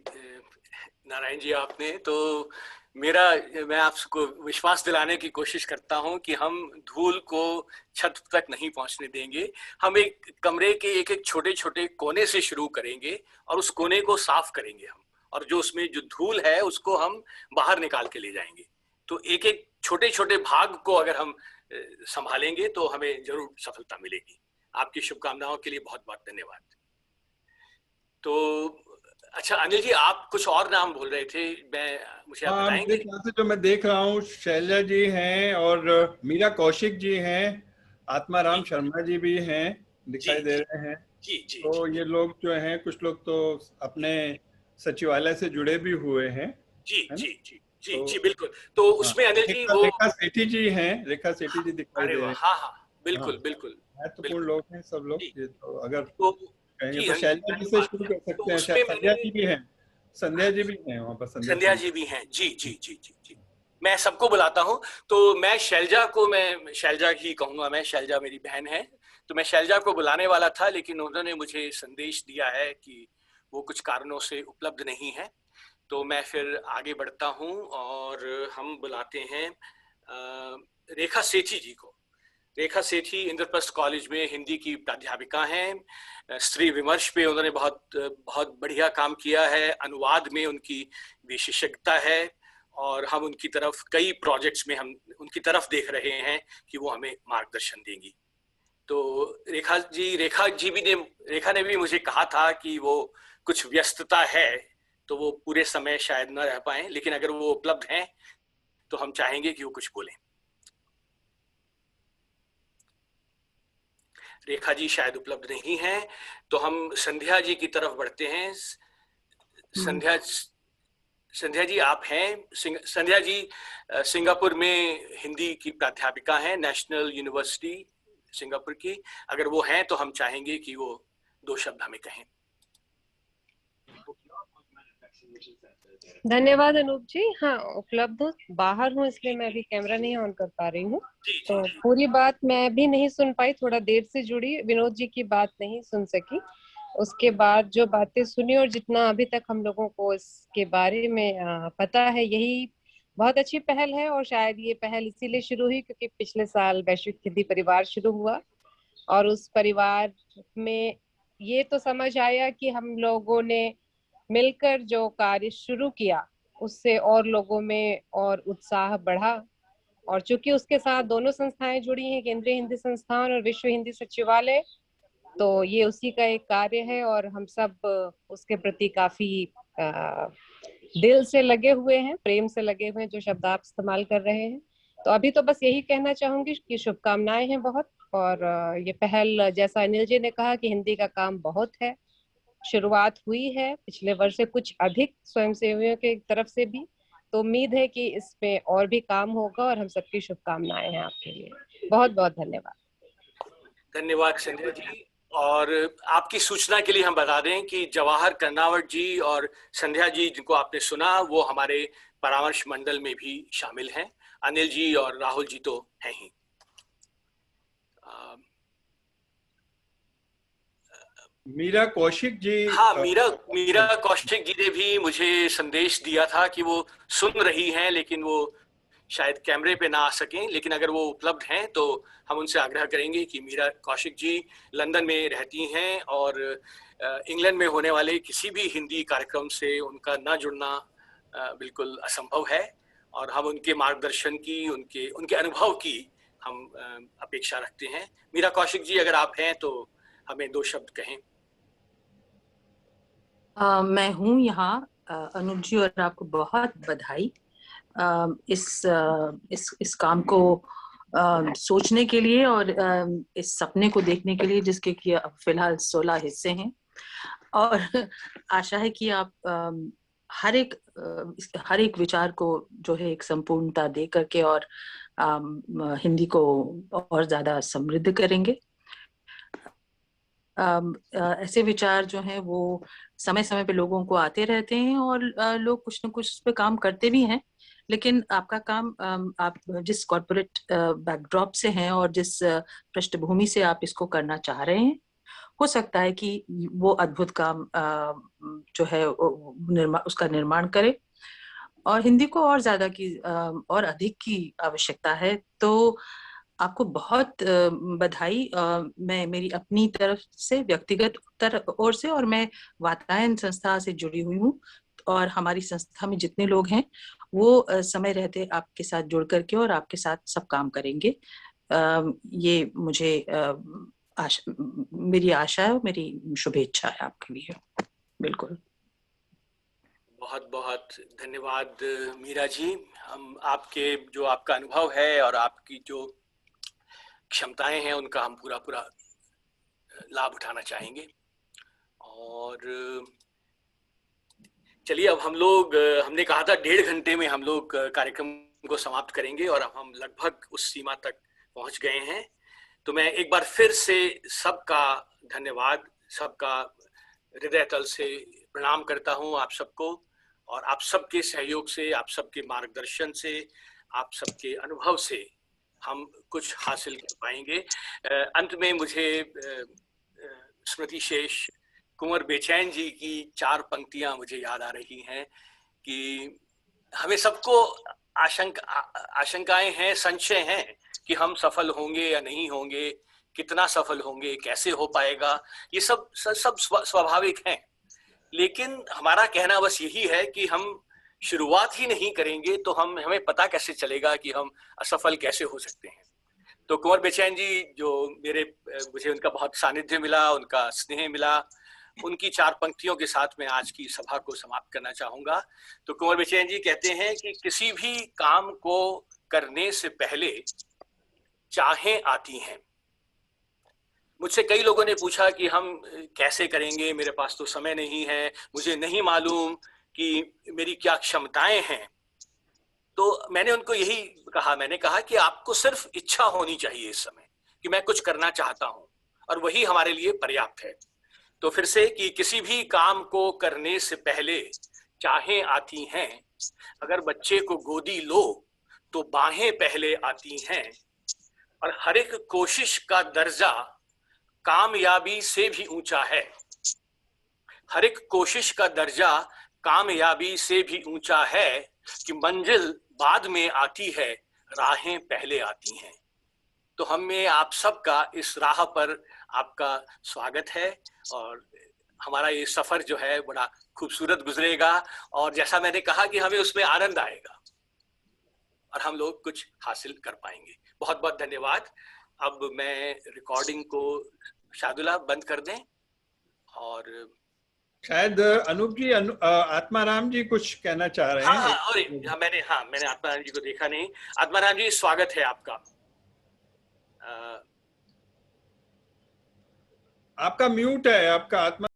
नारायण जी आपने। तो मैं आपको विश्वास दिलाने की कोशिश करता हूं कि हम धूल को छत तक नहीं पहुंचने देंगे। हम एक कमरे के एक एक छोटे छोटे कोने से शुरू करेंगे और उस कोने को साफ करेंगे हम, और जो उसमें जो धूल है उसको हम बाहर निकाल के ले जाएंगे। तो एक एक छोटे छोटे भाग को अगर हम संभालेंगे तो हमें जरूर सफलता मिलेगी। आपकी शुभकामनाओं के लिए बहुत बहुत धन्यवाद। तो अच्छा अनिल जी, आप कुछ और नाम बोल रहे थे, मुझे आप बताएंगे? से जो मैं देख रहा हूँ, शैलजा जी हैं और मीरा कौशिक जी हैं, आत्माराम शर्मा जी भी हैं, दिखाई दे रहे हैं। तो ये लोग जो हैं, कुछ लोग तो अपने सचिवालय से जुड़े भी हुए हैं। जी बिल्कुल। तो उसमें अनिल जी वो रेखा सेठी जी हैं, रेखा सेठी जी दिखाई दे रहे हैं। हाँ बिल्कुल बिल्कुल महत्वपूर्ण लोग हैं सब लोग। ये तो अगर कहेंगे तो जी, शैलजा जी से शुरू कर सकते हैं। संध्या जी भी हैं, संध्या जी भी हैं वहाँ पर। संध्या जी भी हैं। जी मैं सबको बुलाता हूँ। तो मैं शैलजा ही कहूंगा, मैं शैलजा मेरी बहन है, तो मैं शैलजा को बुलाने वाला था, लेकिन उन्होंने मुझे संदेश दिया है कि वो कुछ कारणों से उपलब्ध नहीं है। तो मैं फिर आगे बढ़ता हूँ और हम बुलाते हैं रेखा सेठी जी को। रेखा सेठी इंद्रप्रस्थ कॉलेज में हिंदी की प्राध्यापिका हैं। स्त्री विमर्श पे उन्होंने बहुत बढ़िया काम किया है, अनुवाद में उनकी विशेषज्ञता है और हम उनकी तरफ कई प्रोजेक्ट्स में हम उनकी तरफ देख रहे हैं कि वो हमें मार्गदर्शन देंगी। तो रेखा ने भी मुझे कहा था कि वो कुछ व्यस्तता है तो वो पूरे समय शायद न रह पाए, लेकिन अगर वो उपलब्ध हैं तो हम चाहेंगे कि वो कुछ बोलें। रेखा जी शायद उपलब्ध नहीं है, तो हम संध्या जी की तरफ बढ़ते हैं। संध्या जी आप हैं? संध्या जी सिंगापुर में हिंदी की प्राध्यापिका हैं, नेशनल यूनिवर्सिटी सिंगापुर की। अगर वो हैं तो हम चाहेंगे कि वो 2 शब्द हमें कहें। धन्यवाद अनूप जी। हाँ, उपलब्ध हूँ, बाहर हूँ, इसलिए मैं अभी कैमरा नहीं ऑन कर पा रही हूँ। तो पूरी बात मैं भी नहीं सुन पाई, थोड़ा देर से जुड़ी, विनोद जी की बात नहीं सुन सकी। उसके बाद जो बातें सुनी और जितना अभी तक हम लोगों को इसके बारे में पता है, यही बहुत अच्छी पहल है। और शायद ये पहल इसीलिए शुरू हुई क्योंकि पिछले साल वैश्विक हिंदी परिवार शुरू हुआ और उस परिवार में ये तो समझ आया कि हम लोगों ने मिलकर जो कार्य शुरू किया उससे और लोगों में और उत्साह बढ़ा। और चूंकि उसके साथ दोनों संस्थाएं जुड़ी हैं, केंद्रीय हिंदी संस्थान और विश्व हिंदी सचिवालय, तो ये उसी का एक कार्य है और हम सब उसके प्रति काफी दिल से लगे हुए हैं, प्रेम से लगे हुए हैं, जो शब्द आप इस्तेमाल कर रहे हैं। तो अभी तो बस यही कहना चाहूंगी कि शुभकामनाएं हैं बहुत। और ये पहल, जैसा अनिल जी ने कहा कि हिंदी का काम बहुत है, शुरुआत हुई है पिछले वर्ष से कुछ अधिक स्वयंसेवियों के तरफ से भी, तो उम्मीद है कि इसमें और भी काम होगा और हम सबकी शुभकामनाएं हैं आपके लिए। बहुत बहुत धन्यवाद। धन्यवाद संध्या जी। और आपकी सूचना के लिए हम बता दें कि जवाहर कर्नावट जी और संध्या जी, जिनको आपने सुना, वो हमारे परामर्श मंडल में भी शामिल हैं। अनिल जी और राहुल जी तो हैं ही। मीरा कौशिक जी, हाँ, मीरा कौशिक जी ने भी मुझे संदेश दिया था कि वो सुन रही हैं, लेकिन वो शायद कैमरे पे ना आ सकें, लेकिन अगर वो उपलब्ध हैं तो हम उनसे आग्रह करेंगे कि मीरा कौशिक जी लंदन में रहती हैं और इंग्लैंड में होने वाले किसी भी हिंदी कार्यक्रम से उनका ना जुड़ना बिल्कुल असंभव है और हम उनके मार्गदर्शन की, उनके अनुभव की हम अपेक्षा रखते हैं। मीरा कौशिक जी, अगर आप हैं तो हमें 2 शब्द कहें। मैं हूँ यहाँ। अनूप जी, और आपको बहुत बधाई इस काम को सोचने के लिए और इस सपने को देखने के लिए, जिसके कि फिलहाल 16 हिस्से हैं। और आशा है कि आप हर एक विचार को जो है एक संपूर्णता दे करके और हिंदी को और ज्यादा समृद्ध करेंगे। ऐसे विचार जो हैं वो समय समय पे लोगों को आते रहते हैं और लोग कुछ न कुछ उस पे काम करते भी हैं, लेकिन आपका काम, आप जिस कॉर्पोरेट बैकड्रॉप से हैं और जिस पृष्ठभूमि से आप इसको करना चाह रहे हैं, हो सकता है कि वो अद्भुत काम जो है उसका निर्माण करे और हिंदी को और ज्यादा की और अधिक की आवश्यकता है। तो आपको बहुत बधाई। मैं मेरी अपनी तरफ से, व्यक्तिगत ओर से, और मैं वातायन संस्था से जुड़ी हुई हूँ और हमारी संस्था में जितने लोग हैं वो समय रहते आपके साथ जुड़ करके और आपके साथ सब काम करेंगे। ये मुझे मेरी आशा है और मेरी शुभेच्छा है आपके लिए। बिल्कुल। बहुत बहुत धन्यवाद मीरा जी। हम आपके जो आपका अनुभव है और आपकी जो क्षमताएं हैं उनका हम पूरा लाभ उठाना चाहेंगे। और चलिए अब हम लोग, हमने कहा था 1.5 घंटे में हम लोग कार्यक्रम को समाप्त करेंगे और अब हम लगभग उस सीमा तक पहुंच गए हैं। तो मैं एक बार फिर से सबका धन्यवाद, सबका हृदय तल से प्रणाम करता हूं आप सबको। और आप सबके सहयोग से, आप सबके मार्गदर्शन से, आप सबके अनुभव से हम कुछ हासिल कर पाएंगे। अंत में मुझे स्मृति शेष कुंवर बेचैन जी की 4 पंक्तियां मुझे याद आ रही हैं कि हमें सबको आशंकाएं हैं, संशय हैं कि हम सफल होंगे या नहीं होंगे, कितना सफल होंगे, कैसे हो पाएगा, ये सब स्वाभाविक हैं। लेकिन हमारा कहना बस यही है कि हम शुरुआत ही नहीं करेंगे तो हमें पता कैसे चलेगा कि हम असफल कैसे हो सकते हैं। तो कुंवर बेचैन जी जो मुझे उनका बहुत सानिध्य मिला, उनका स्नेह मिला, उनकी 4 पंक्तियों के साथ मैं आज की सभा को समाप्त करना चाहूंगा। तो कुंवर बेचैन जी कहते हैं कि किसी भी काम को करने से पहले चाहें आती हैं। मुझसे कई लोगों ने पूछा कि हम कैसे करेंगे, मेरे पास तो समय नहीं है, मुझे नहीं मालूम कि मेरी क्या क्षमताएं हैं। तो मैंने उनको यही कहा, मैंने कहा कि आपको सिर्फ इच्छा होनी चाहिए इस समय कि मैं कुछ करना चाहता हूं, और वही हमारे लिए पर्याप्त है। तो फिर से कि किसी भी काम को करने से पहले चाहें आती हैं, अगर बच्चे को गोदी लो तो बाहें पहले आती हैं, और हर एक कोशिश का दर्जा कामयाबी से भी ऊंचा है। हर एक कोशिश का दर्जा कामयाबी से भी ऊंचा है कि मंजिल बाद में आती है, राहें पहले आती हैं। तो हमें आप सबका इस राह पर आपका स्वागत है, और हमारा ये सफर जो है बड़ा खूबसूरत गुजरेगा, और जैसा मैंने कहा कि हमें उसमें आनंद आएगा और हम लोग कुछ हासिल कर पाएंगे। बहुत बहुत धन्यवाद। अब मैं रिकॉर्डिंग को शादुला बंद कर दें। और शायद अनूप जी, आत्माराम जी कुछ कहना चाह रहे हैं। मैंने आत्माराम जी को देखा नहीं। आत्माराम जी, स्वागत है आपका। आपका म्यूट है, आपका आत्मा